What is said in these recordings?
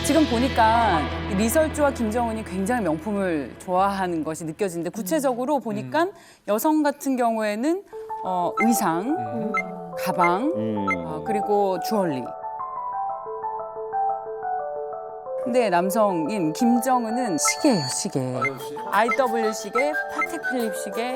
지금 보니까 리설주와 김정은이 굉장히 명품을 좋아하는 것이 느껴지는데 구체적으로 보니까 여성 같은 경우에는 의상, 가방, 그리고 주얼리. 근데 남성인 김정은은 시계예요, 시계. IW 시계, 파텍 필립 시계.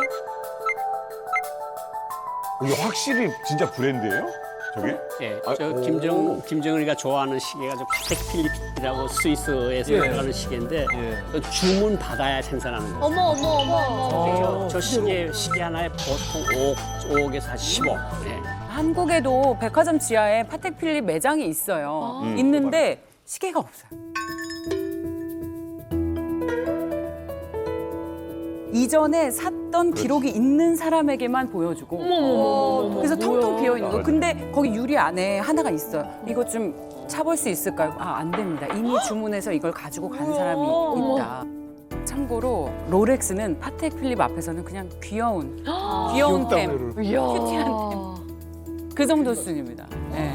이게 확실히 진짜 브랜드예요? 저게? 예, 아, 저 오. 김정은이가 좋아하는 시계가 저 파텍 필립이라고 스위스에서 나가는 시계인데 그 주문 받아야 생산하는 거예요. 어머. 저 시계 하나에 보통 5억에서 한 10억. 예. 한국에도 백화점 지하에 파텍 필립 매장이 있어요. 있는데 시계가 없어요. 이전에 샀던 기록이 있는 사람에게만 보여주고 그래서 텅텅 비어 있는 거. 근데 거기 유리 안에 하나가 있어요. 이거 좀 차볼 수 있을까요? 아, 안 됩니다. 이미 주문해서 이걸 가지고 간 사람이 있다. 참고로 롤렉스는 파텍 필립 앞에서는 그냥 귀여운 템, 큐티한 템. 그 정도 수준입니다. 네.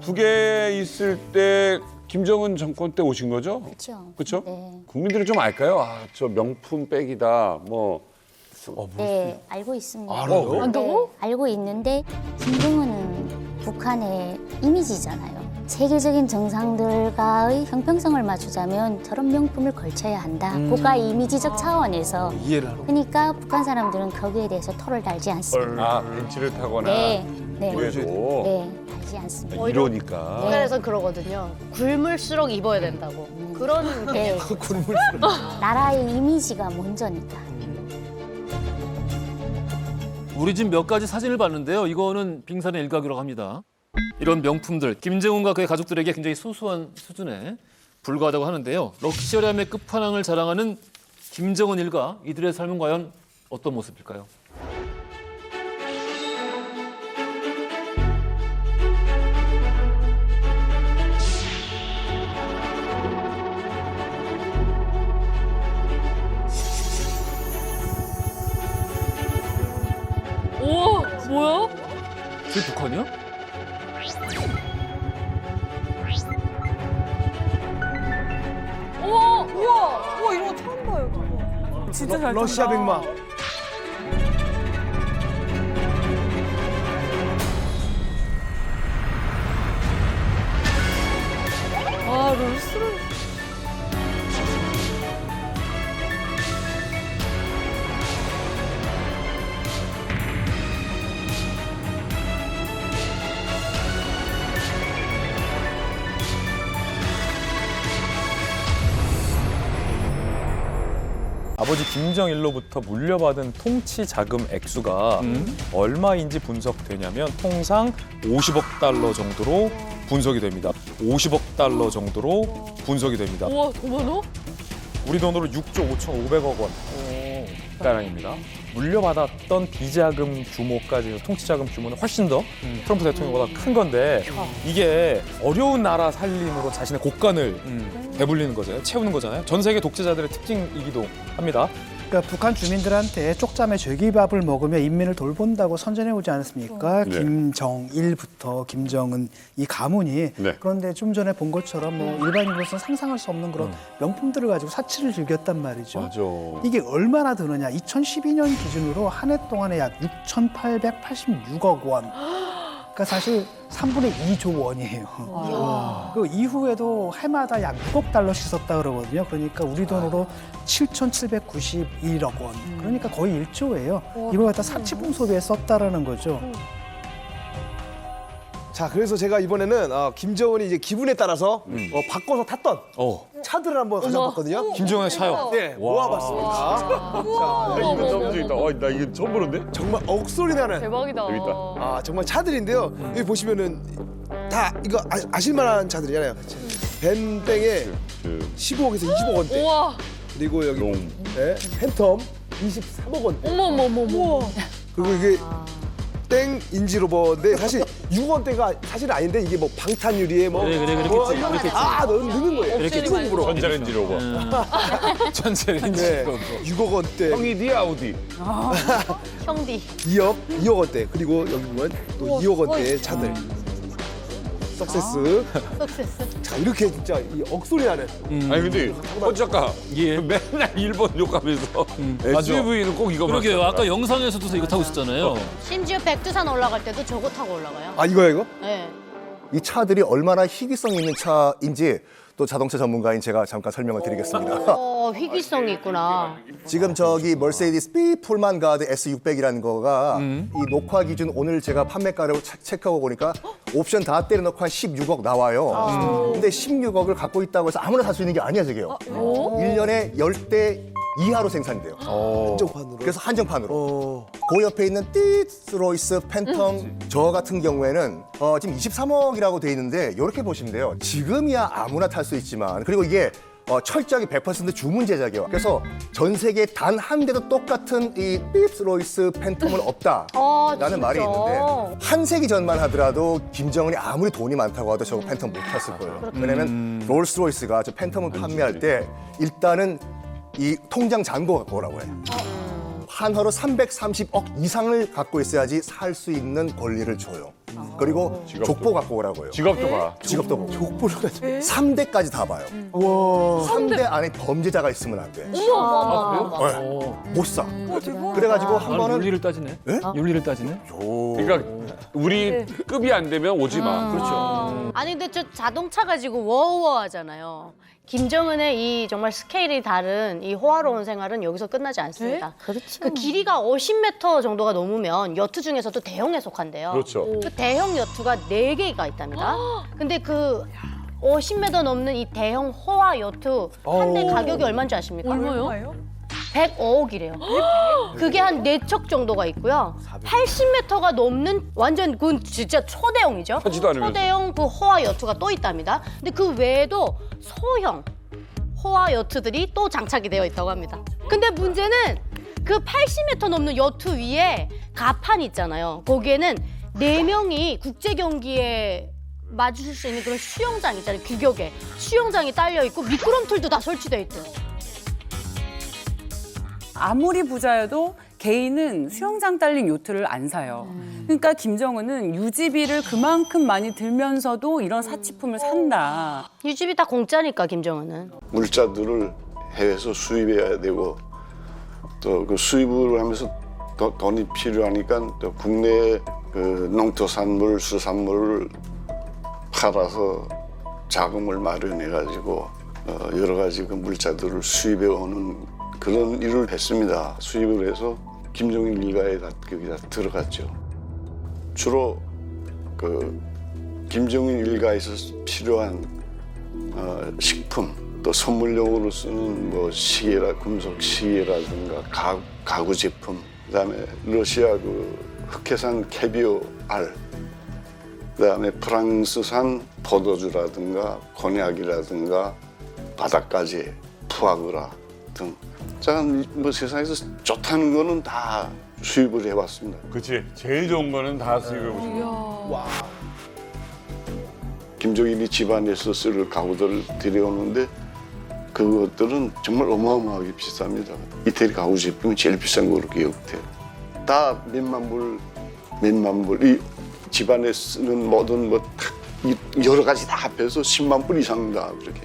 두 개 있을 때 김정은 정권 때 오신 거죠? 그렇죠. 그렇죠? 네. 국민들은 좀 알까요? 아, 저 명품 백이다. 뭐. 네, 알고 있습니다. 알아요? 네, 알고 있는데 김정은은 북한의 이미지잖아요. 세계적인 정상들과의 형평성을 맞추자면 저런 명품을 걸쳐야 한다. 국가 이미지적 차원에서. 이해를 하는 그러니까 북한 사람들은 거기에 대해서 토를 달지 않습니다. 아, 벤츠를 타거나. 네, 네, 그래도 네, 달지 않습니다. 이러니까. 북한에서 그러거든요. 굶을수록 입어야 된다고. 그런 네, 나라의 이미지가 먼저니까. 우리 집 몇 가지 사진을 봤는데요. 이거는 빙산의 일각이라고 합니다. 이런 명품들, 김정은과 그의 가족들에게 굉장히 소소한 수준에 불과하다고 하는데요. 럭셔리함의 끝판왕을 자랑하는 김정은 일가, 이들의 삶은 과연 어떤 모습일까요? 오, 뭐야? 그게 북한이요? 우와, 이런 거 처음 봐요. 진짜 잘 러시아 백마. 아, 롤스를. 아버지 김정일로부터 물려받은 통치 자금 액수가 얼마인지 분석되냐면 통상 50억 달러 정도로 분석이 됩니다. 50억 달러 정도로 분석이 됩니다. 우와, 더 많아? 우리 돈으로 6조 5,500억 원 가량입니다. 물려받았던 비자금 규모까지 해서 통치 자금 규모는 훨씬 더 트럼프 대통령보다 큰 건데 이게 어려운 나라 살림으로 자신의 곳간을 배불리는 거잖아요. 채우는 거잖아요. 전 세계 독재자들의 특징이기도 합니다. 그러니까 북한 주민들한테 쪽잠에 돼지밥을 먹으며 인민을 돌본다고 선전해 오지 않았습니까? 네. 김정일부터 김정은 이 가문이. 네. 그런데 좀 전에 본 것처럼 뭐 일반인으로서는 상상할 수 없는 그런 명품들을 가지고 사치를 즐겼단 말이죠. 맞아. 이게 얼마나 드느냐? 2012년 기준으로 한 해 동안에 약 6,886억 원. 그러니까 사실 3분의 2조 원이에요. 그 이후에도 해마다 약 6억 달러씩 썼다 그러거든요. 그러니까 우리 돈으로 7,791억 원. 그러니까 거의 1조예요. 이걸 갖다 사치품 소비에 썼다라는 거죠. 자, 그래서 제가 이번에는 김정은이 이제 기분에 따라서 바꿔서 탔던 차들을 한번 가져봤거든요. 김정은의 차요. 네, 모아봤습니다. 자, 이거 너무 재밌다. 나 이게 처음 보는데? 정말 억소리 나는 대박이다. 재밌다. 정말 차들인데요. 여기 보시면은 다 이거 아실 만한 차들이잖아요. 벤땡에 15억에서 20억 원대. 우와, 그리고 여기 롱. 네, 팬텀 23억 원대. 어머. 그리고 이게 땡 인지로버인데 사실 6원대가 사실은 아닌데 이게 뭐 방탄유리에 뭐 그래, 뭐 그렇겠지, 이런 그렇겠지. 다 넣는 거예요. 그렇겠지. 중국으로. 전자레인지 로버. 전세렌지. 네, 6억 원대, 형이 네 아우디. 형디. 2억 원대, 그리고 여기 보면 또 2억 원대의 차들. 석세스. 자, 이렇게 진짜 이 억소리 나네. 아니 근데 작가 예. 맨날 일본 욕하면서 맞아. SUV는 꼭 이거 그러게요. 아까 영상에서도 이거 타고 있었잖아요. 심지어 백두산 올라갈 때도 저거 타고 올라가요. 아, 이거야, 이거? 네. 이 차들이 얼마나 희귀성 있는 차인지 또 자동차 전문가인 제가 잠깐 설명을 드리겠습니다. 희귀성이 있구나. 지금 저기 머세디스 B 풀만 가드 S600이라는 거가 이 녹화 기준 오늘 제가 판매가를 체크하고 보니까 옵션 다 때려놓고 한 16억 나와요. 근데 16억을 갖고 있다고 해서 아무나 살 수 있는 게 아니야, 저게요. 1년에 10대 이하로 생산이 돼요. 한정판으로. 그래서 한정판으로. 그 옆에 있는 띠스로이스 팬텀 저 같은 경우에는 지금 23억이라고 돼 있는데 이렇게 보시면 돼요. 지금이야 아무나 탈 수 있지만 그리고 이게 철저하게 100% 주문 제작이에요. 그래서 전 세계 단 한 대도 똑같은 이 띠스로이스 팬텀은 없다라는 말이 있는데 한 세기 전만 하더라도 김정은이 아무리 돈이 많다고 하도 저거 팬텀 못 탔을 거예요. 왜냐면 롤스로이스가 저 팬텀을 판매할 때 일단은 이 통장 잔고 갖고 오라고 해요. 한화로 330억 이상을 갖고 있어야지 살 수 있는 권리를 줘요. 그리고 족보 갖고 오라고 해요. 지갑도 봐. 지갑도 보고. 족보를 가지고. 3대까지 다 봐요. 와. 3대 안에 범죄자가 있으면 안 돼. 못 사. 그래가지고 한 번은 윤리를 따지네. 예? 윤리를 따지네. 그러니까 우리 급이 안 되면 오지 마. 그렇죠. 아니 근데 저 자동차 가지고 워우워 하잖아요. 김정은의 이 정말 스케일이 다른 이 호화로운 생활은 여기서 끝나지 않습니다. 그렇죠. 그 길이가 50m 정도가 넘으면 여투 중에서도 대형에 속한대요. 그렇죠. 그 대형 여투가 4개가 있답니다. 근데 그 50m 넘는 이 대형 호화 여투 한 대 가격이 얼마인지 아십니까? 얼마요? 105억이래요. 그게 한 4척 정도가 있고요. 80m가 넘는 완전 그건 진짜 초대형이죠. 하지도 않으면서. 초대형 그 호화 여투가 또 있답니다. 근데 그 외에도 소형 호화 여투들이 또 장착이 되어 있다고 합니다. 근데 문제는 그 80m 넘는 여투 위에 가판이 있잖아요. 거기에는 4명이 국제 경기에 마주칠 수 있는 그런 수영장 있잖아요. 규격에 수영장이 딸려 있고 미끄럼틀도 다 설치되어 있대요. 아무리 부자여도 개인은 수영장 딸린 요트를 안 사요. 그러니까 김정은은 유지비를 그만큼 많이 들면서도 이런 사치품을 산다. 유지비 다 공짜니까 김정은은. 물자들을 해외에서 수입해야 되고 또 그 수입을 하면서 돈이 필요하니까 또 국내 그 농토산물, 수산물을 팔아서 자금을 마련해 가지고 여러 가지 그 물자들을 수입해 오는 그런 일을 했습니다. 수입을 해서 김정일 일가에 다 거기 다 들어갔죠. 주로 그 김정일 일가에서 필요한 식품 또 선물용으로 쓰는 뭐 시계라 금속 시계라든가 가구 제품 그다음에 러시아 그 흑해산 캐비오 알 그다음에 프랑스산 포도주라든가 곤약이라든가 바닷가재 푸아그라 등 자, 뭐 세상에서 좋다는 거는 다 수입을 해왔습니다. 그렇지. 제일 좋은 거는 다 수입해 보신 거. 김정일이 집안에서 쓸 가구들을 들여오는데 그것들은 정말 어마어마하게 비쌉니다. 이태리 가구 제품이 제일 비싼 거로 기억돼요. 다 몇만 불, 이 집안에 쓰는 모든 뭐 여러 가지 다 합해서 10만 불 이상 다 그렇게.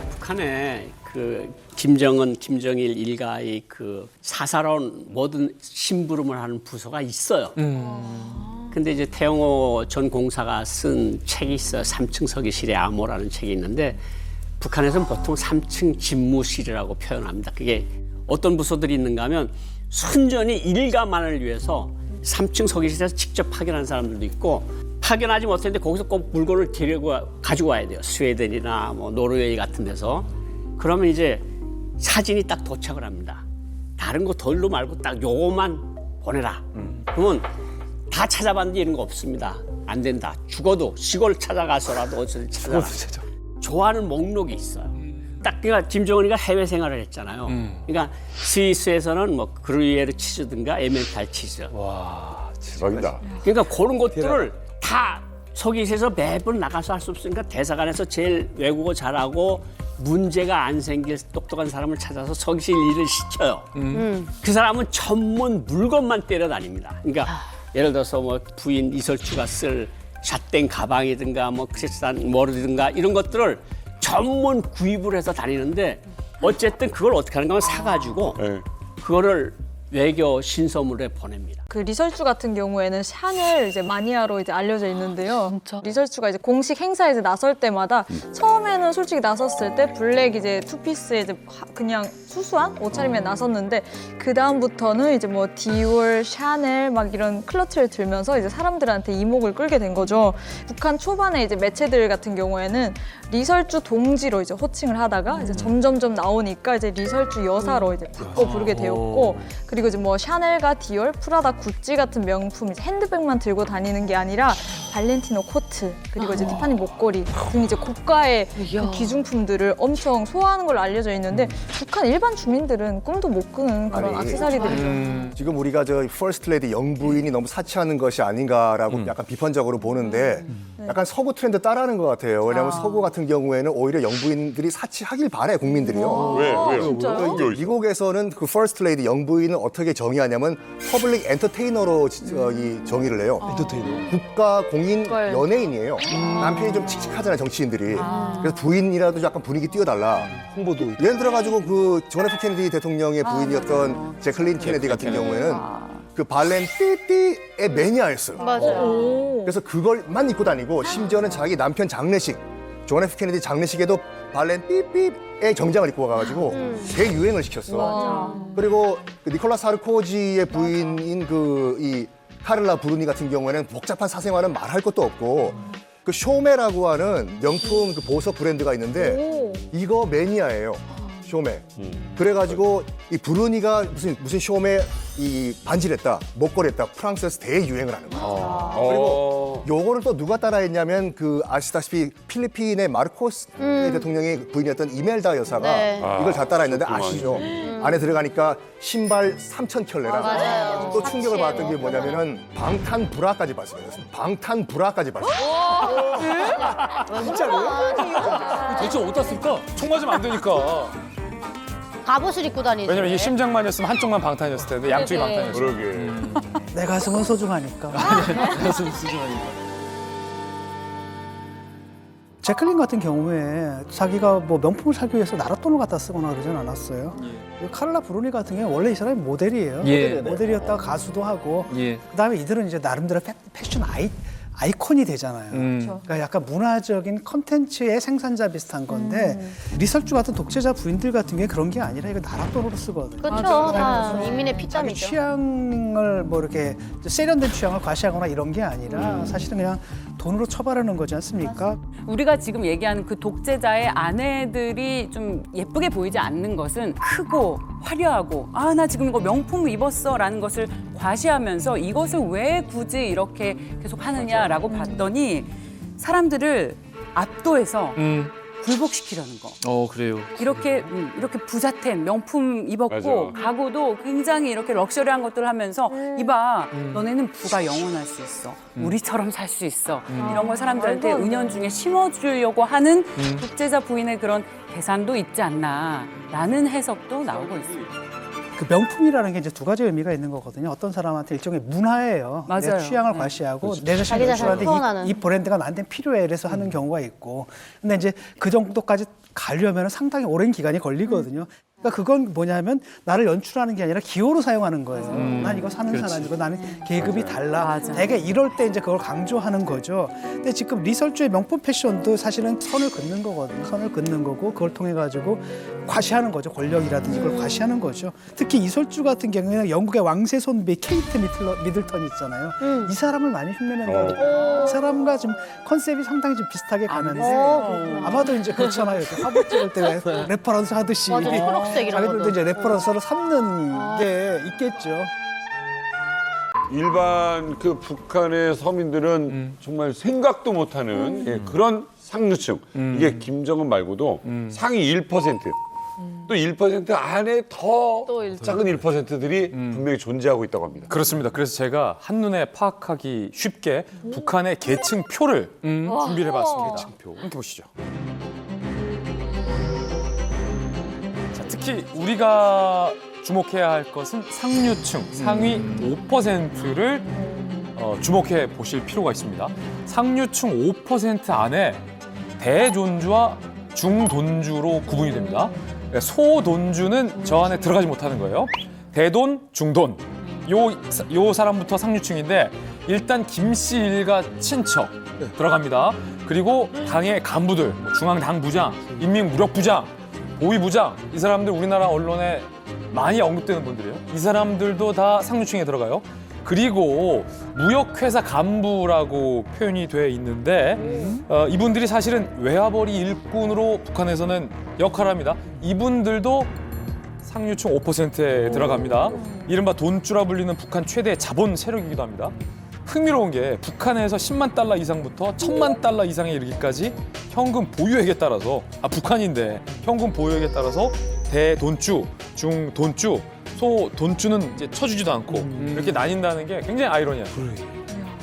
북한에 그 김정은, 김정일 일가의 그 사사로운 모든 심부름을 하는 부서가 있어요. 근데 이제 태영호 전 공사가 쓴 책이 있어요. 3층 서기실의 암호라는 책이 있는데 북한에서는 보통 3층 집무실이라고 표현합니다. 그게 어떤 부서들이 있는가 하면 순전히 일가만을 위해서 3층 서기실에서 직접 파견하는 사람들도 있고 파견하지 못했는데 거기서 꼭 물건을 가지고 와야 돼요. 스웨덴이나 뭐 노르웨이 같은 데서. 그러면 이제 사진이 딱 도착을 합니다. 다른 거 덜로 말고 딱 요거만 보내라. 그러면 다 찾아봤는데 이런 거 없습니다. 안 된다. 죽어도 시골 찾아가서라도 어디서 찾아라. 좋아하는 목록이 있어요. 딱 그러니까 김정은이가 해외 생활을 했잖아요. 그러니까 스위스에서는 뭐 그루이에르 치즈든가 에멘탈 치즈. 와, 대박이다. 그러니까 그런 것들을 다 서기실에서 매번 나가서 할 수 없으니까 대사관에서 제일 외국어 잘하고 문제가 안 생길 똑똑한 사람을 찾아서 서기실 일을 시켜요. 그 사람은 전문 물건만 때려다닙니다. 그러니까 예를 들어서 뭐 부인 이설주가 쓸 샷된 가방이든가 뭐 크리스탄 머리든가 이런 것들을 전문 구입을 해서 다니는데 어쨌든 그걸 어떻게 하는가 하면 사가지고 네. 그거를 외교 신서물에 보냅니다. 그 리설주 같은 경우에는 샤넬 이제 마니아로 이제 알려져 있는데요. 리설주가 이제 공식 행사에 이제 나설 때마다 처음에는 솔직히 나섰을 때 블랙 이제 투피스에 이제 그냥 수수한 옷차림에 나섰는데 그 다음부터는 이제 뭐 디올, 샤넬 막 이런 클러치를 들면서 이제 사람들한테 이목을 끌게 된 거죠. 북한 초반에 이제 매체들 같은 경우에는 리설주 동지로 이제 호칭을 하다가 이제 점점점 나오니까 이제 리설주 여사로 이제 바꿔 부르게 되었고 그리고 이제 뭐 샤넬과 디올, 프라다, 구찌 같은 명품 이제 핸드백만 들고 다니는 게 아니라 발렌티노 코트 그리고 이제 티파니 목걸이 등 이제 고가의 그 기중품들을 엄청 소화하는 걸로 알려져 있는데 북한 일반 주민들은 꿈도 못 꾸는 그런 아니, 액세서리들이죠. 지금 우리가 저 퍼스트 레디 영부인이 너무 사치하는 것이 아닌가라고 약간 비판적으로 보는데 약간 서구 트렌드 따라하는 것 같아요. 왜냐하면 서구 같은 경우에는 오히려 영부인들이 사치하길 바래 국민들이요. 왜요? 미국에서는 그 퍼스트 레디 영부인을 어떻게 정의하냐면 퍼블릭 엔터테이너로 이 정의를 해요. 엔터테이너. 국가 공인 연예인이에요. 남편이 좀 칙칙하잖아요 정치인들이. 그래서 부인이라도 약간 분위기 띄워달라. 홍보도. 예를 들어가지고 그 존 F 케네디 대통령의 부인이었던 제클린 케네디 같은 경우에는 그 발렌 띠띠의 매니아였어요. 맞아요. 그래서 그걸만 입고 다니고 심지어는 자기 남편 장례식, 존 F 케네디 장례식에도 발렌 삐삐의 정장을 입고 가가지고 대유행을 시켰어. 그리고 그 니콜라 사르코지의 부인인 그 이 카를라 브루니 같은 경우에는 복잡한 사생활은 말할 것도 없고 그 쇼메라고 하는 명품 그 보석 브랜드가 있는데 이거 매니아예요. 쇼메. 그래가지고 이 브루니가 무슨 쇼메 이 반지를 했다, 목걸이 했다, 프랑스에서 대유행을 하는 거야. 그리고 요거를 또 누가 따라했냐면 그 아시다시피 필리핀의 마르코스 대통령의 부인이었던 이멜다 여사가 네. 이걸 다 따라했는데 아시죠? 안에 들어가니까 신발 3,000켤레라. 또 충격을 받았던 게 뭐냐면은 방탄 브라까지 봤어요. 방탄 브라까지 봤어요. 대체 어디다 쓸까? 총 맞으면 안 되니까. 갑옷을 입고 다니죠. 왜냐면 이 심장만이었으면 한쪽만 방탄이었을 텐데 양쪽이 방탄이었어. 그러게. 내 가슴은 소중하니까. 가슴 수준하니까. 제클린 같은 경우에 자기가 뭐 명품을 사기 위해서 나랏돈을 갖다 쓰거나 그러진 않았어요. 카를라 브루니 같은 경우는 원래 이 사람이 모델이에요. 예. 모델이었다가 가수도 하고 예. 그다음에 이들은 이제 나름대로 패션 아이콘이 되잖아요. 그러니까 약간 문화적인 컨텐츠의 생산자 비슷한 건데 리설주 같은 독재자 부인들 같은 경우에 그런 게 아니라 이거 나랏돈으로 쓰거든요. 그렇죠. 다 이민의 자기 피땀이죠. 취향을 뭐 이렇게 세련된 취향을 과시하거나 이런 게 아니라 사실은 그냥 돈으로 처벌하는 거지 않습니까? 우리가 지금 얘기하는 그 독재자의 아내들이 좀 예쁘게 보이지 않는 것은 크고 화려하고 아, 나 지금 이거 명품을 입었어 라는 것을 과시하면서 이것을 왜 굳이 이렇게 계속 하느냐라고 봤더니 사람들을 압도해서 굴복시키려는 거. 그래요. 이렇게 부자템 명품 입었고 맞아. 가구도 굉장히 이렇게 럭셔리한 것들을 하면서 이봐 너네는 부가 영원할 수 있어 우리처럼 살 수 있어 이런 걸 사람들한테 은연중에 심어주려고 하는 독재자 부인의 그런 계산도 있지 않나라는 해석도 나오고 있습니다. 그 명품이라는 게 이제 두 가지 의미가 있는 거거든요. 어떤 사람한테 일종의 문화예요. 내 맞아요. 취향을 네. 과시하고 내 자신을 자기 자신을 노출하는데 표현하는. 이 브랜드가 나한테 필요해 그래서 하는 경우가 있고. 근데 이제 그 정도까지 가려면 상당히 오랜 기간이 걸리거든요. 그러니까 그건 뭐냐면 나를 연출하는 게 아니라 기호로 사용하는 거예요. 난 이거 사는 사람이고 나는 계급이 달라. 맞아. 되게 이럴 때 이제 그걸 강조하는 거죠. 근데 지금 리설주의 명품 패션도 사실은 선을 긋는 거거든요. 선을 긋는 거고 그걸 통해 가지고 과시하는 거죠. 권력이라든지 그걸 과시하는 거죠. 특히 이설주 같은 경우에는 영국의 왕세 손비 케이트 미들턴 있잖아요. 이 사람을 많이 흉내낸 거예요. 이 사람과 좀 컨셉이 상당히 좀 비슷하게 가는데 아마도 이제 그렇잖아요. 이렇게 화보 찍을 때 레퍼런스 하듯이 맞아, 초록색 이런 자기들도 것도. 이제 레퍼런스를 삼는 게 있겠죠. 일반 그 북한의 서민들은 정말 생각도 못하는 예, 그런 상류층. 이게 김정은 말고도 상위 1%. 또 1% 안에 더 작은 1%들이 분명히 존재하고 있다고 합니다. 그렇습니다. 그래서 제가 한눈에 파악하기 쉽게 북한의 계층표를 준비를 해봤습니다. 계층표. 함께 보시죠. 자, 특히 우리가 주목해야 할 것은 상류층, 상위 5%를 주목해 보실 필요가 있습니다. 상류층 5% 안에 대돈주와 중돈주로 구분이 됩니다. 소돈주는 저 안에 들어가지 못하는 거예요. 대돈, 중돈. 요 사람부터 상류층인데 일단 김씨 일가 친척 들어갑니다. 그리고 당의 간부들, 중앙당부장, 인민무력부장, 보위부장 이 사람들 우리나라 언론에 많이 언급되는 분들이에요. 이 사람들도 다 상류층에 들어가요. 그리고 무역회사 간부라고 표현이 돼 있는데 이분들이 사실은 외화벌이 일꾼으로 북한에서는 역할을 합니다. 이분들도 상류층 5%에 들어갑니다. 이른바 돈주라 불리는 북한 최대 자본 세력이기도 합니다. 흥미로운 게 북한에서 10만 달러 이상부터 1000만 달러 이상에 이르기까지 현금 보유액에 따라서 북한인데 현금 보유액에 따라서 대돈주, 중돈주, 소돈주는 이제 쳐주지도 않고 이렇게 나뉜다는 게 굉장히 아이러니해요.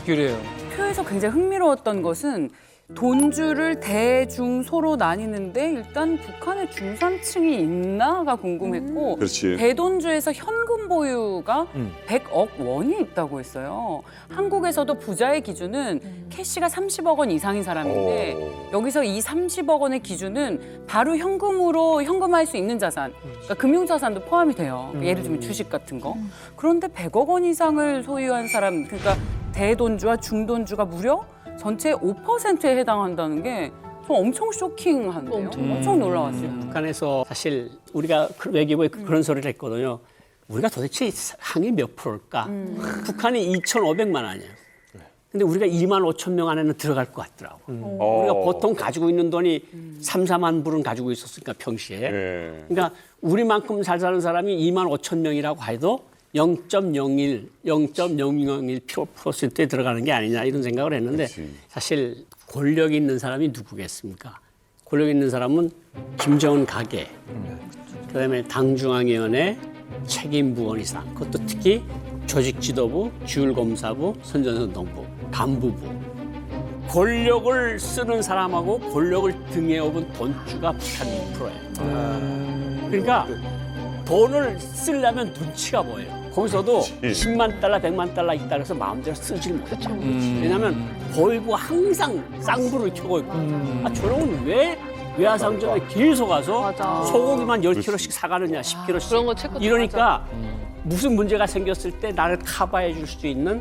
그래요. 표에서 굉장히 흥미로웠던 것은 돈주를 대, 중, 소로 나뉘는데 일단 북한에 중산층이 있나가 궁금했고 그렇지. 대돈주에서 현금 보유가 100억 원이 있다고 했어요. 한국에서도 부자의 기준은 캐시가 30억 원 이상인 사람인데 여기서 이 30억 원의 기준은 바로 현금으로 현금화할 수 있는 자산, 그러니까 금융자산도 포함이 돼요. 예를 들면 주식 같은 거. 그런데 100억 원 이상을 소유한 사람, 그러니까 대돈주와 중돈주가 무려 전체 5%에 해당한다는 게 좀 엄청 쇼킹한데요. 엄청 놀라웠어요. 북한에서 사실 우리가 외교부에 그런 소리를 했거든요. 우리가 도대체 상위 몇 프로일까? 북한이 2,500만 아니에요. 근데 우리가 2만 5천 명 안에는 들어갈 것 같더라고. 우리가 보통 가지고 있는 돈이 3, 4만 불은 가지고 있었으니까 평시에. 그러니까 우리만큼 잘 사는 사람이 2만 5천 명이라고 해도 0.01%에 들어가는 게 아니냐 이런 생각을 했는데 사실 권력 있는 사람이 누구겠습니까? 권력 있는 사람은 김정은 가계, 그다음에 당중앙위원회 책임부원이상, 그것도 특히 조직지도부, 주율검사부, 선전선동부, 간부부. 권력을 쓰는 사람하고 권력을 등에 업은 돈주가 북한 2%예요. 그러니까 돈을 쓰려면 눈치가 보여요. 거기서도 10만 달러, 100만 달러 있다 그래서 마음대로 쓰질 못해요. 왜냐하면 보이고 항상 쌍불을 켜고 있고 저놈은 왜 외화상점에 계속 가서 소고기만 10kg씩 사가느냐, 10kg씩. 그런 거 체크 이러니까 무슨 문제가 생겼을 때 나를 커버해 줄 수 있는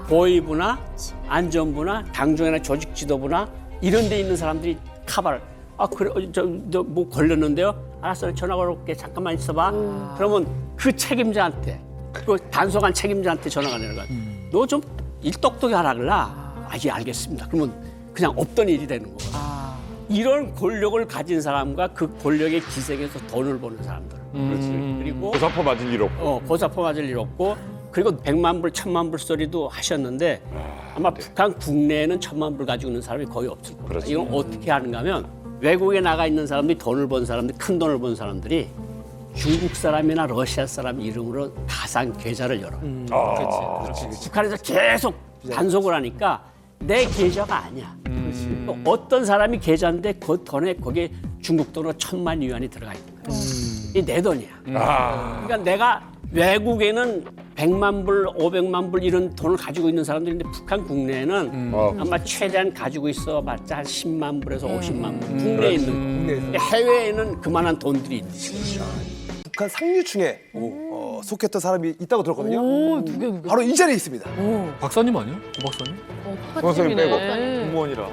보위부나 안전부나 당중이나 조직지도부나 이런 데 있는 사람들이 커버를 그래, 저 뭐 걸렸는데요? 알았어요. 전화 걸어올게. 잠깐만 있어봐. 그러면 그 책임자한테, 그 단속한 책임자한테 전화가 내려가요. 너 좀 일똑똑히 하라 그러나? 예, 알겠습니다. 그러면 그냥 없던 일이 되는 거예요. 이런 권력을 가진 사람과 그 권력의 기색에서 돈을 버는 사람들. 그리고 고사포 맞을 일 없고. 고사포 맞을 일 없고, 그리고 100만 불, 1000만 불 소리도 하셨는데 아마 북한 국내에는 1000만 불 가지고 있는 사람이 거의 없을 겁니다. 이건 어떻게 하는가 하면 외국에 나가 있는 사람들이 돈을 번 사람들, 큰 돈을 번 사람들이 중국 사람이나 러시아 사람 이름으로 가상 계좌를 열어요. 그렇지. 북한에서 계속 단속을 하니까 내 계좌가 아니야. 또 어떤 사람이 계좌인데 그 돈에 거기에 중국 돈으로 1000만 위안이 들어가 있는 거야. 이게 내 돈이야. 그러니까 내가 외국에는 100만 불, 500만 불 이런 돈을 가지고 있는 사람들인데 북한 국내에는 아마 최대한 가지고 있어봤자 한 10만 불에서 50만 불. 국내에 있는 거. 해외에는 그만한 돈들이 있는 거죠. 북한 상류층에 속했던 사람이 있다고 들었거든요. 누구? 바로 이 자리에 있습니다. 박사님 아니야? 오 박사님? 박사님 빼고. 공무원이라.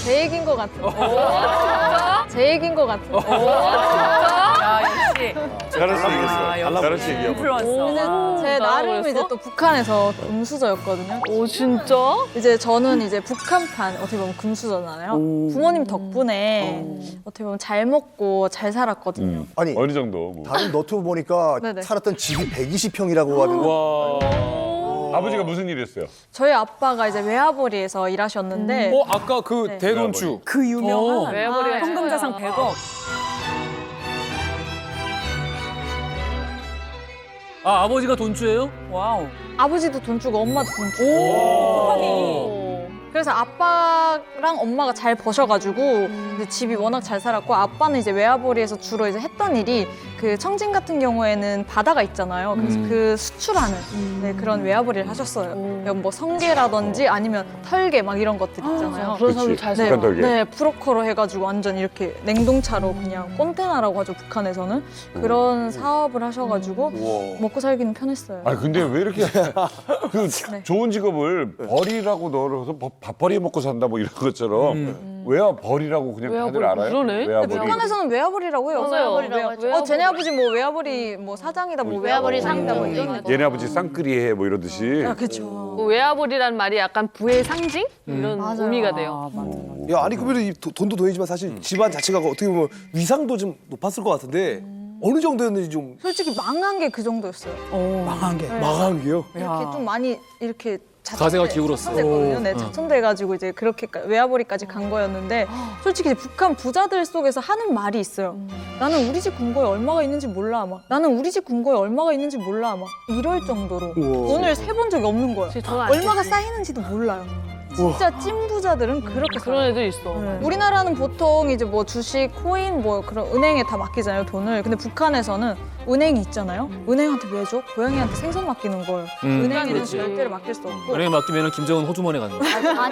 제 얘기인 것 같아. 제 얘기인 것 같아. 야, 역시. 잘할 수 있겠어. 잘할 수 있겠어. 인플루언서. 제 나름 이제 또 북한에서 금수저였거든요. 오 진짜? 이제 저는 이제 북한판 어떻게 보면 금수저잖아요. 부모님 덕분에 어떻게 보면 잘 먹고 잘 살았거든요. 아니 어느 정도. 뭐. 다른 너튜브 보니까 네네. 살았던 집이 120평이라고 하는 아버지가 무슨 일 했어요? 저희 아빠가 이제 외화벌이에서 일하셨는데 아까 그 네. 대돈주. 그 유명한 외화벌이가 현금자산 100억. 아버지가 돈주예요? 와우. 아버지도 돈 주고 엄마도 돈 주고. 오. 그래서 아빠랑 엄마가 잘 버셔가지고 이제 집이 워낙 잘 살았고 아빠는 이제 외화벌이에서 주로 이제 했던 일이 그 청진 같은 경우에는 바다가 있잖아요. 그래서 그 수출하는 네, 그런 외화벌이를 하셨어요. 뭐 성게라든지 아니면 털게 막 이런 것들 있잖아요. 그런 사람들 잘 살아. 털게. 네, 브로커로 해가지고 완전 이렇게 냉동차로 그냥 꼰대나라고 하죠 북한에서는 그런 사업을 하셔가지고 먹고 살기는 편했어요. 아 근데 왜 이렇게 그 네. 좋은 직업을 벌이라고 넣어서 뭐 밥벌이 먹고 산다 뭐 이런 것처럼 외화벌이라고 그냥 다들 알아요? 그러네. 외화벌이. 북한에서는 외화벌이라고 해요. 외화벌이라고 하죠. 쟤네 아버지 뭐 외화벌이 뭐 사장이다, 뭐 외화벌이 상이다, 뭐 이런 느낌. 얘네 아버지 쌍끌이해 뭐 이러듯이. 아, 그렇죠. 뭐 외화벌이라는 말이 약간 부의 상징 이런 맞아요. 의미가 돼요. 야, 아니 그러면 이 돈도 돈이지만 사실 집안 자체가 어떻게 보면 위상도 좀 높았을 것 같은데 어느 정도였는지 좀 솔직히 망한 게 그 정도였어요. 망한 게. 망한 게요. 이렇게 좀 많이 이렇게 가세가 기울었어. 자천됐거든요. 네, 자천돼가지고 이제 그렇게 외화벌이까지 간 거였는데 솔직히 이제 북한 부자들 속에서 하는 말이 있어요. 나는 우리 집 금고에 얼마가 있는지 몰라 막. 나는 우리 집 금고에 얼마가 있는지 몰라 막. 이럴 정도로 돈을 세본 적이 없는 거예요. 얼마가 쌓이는지도 몰라요. 진짜 찐 부자들은 그렇게 그런 애들 있어. 우리나라는 보통 이제 뭐 주식, 코인 뭐 그런 은행에 다 맡기잖아요, 돈을. 근데 북한에서는 은행이 있잖아요. 은행한테 왜 줘? 고양이한테 생선 맡기는 거예요. 은행에는 그렇지. 절대로 맡길 수 없고. 은행에 맡기면 김정은 호주머니 가는 거야.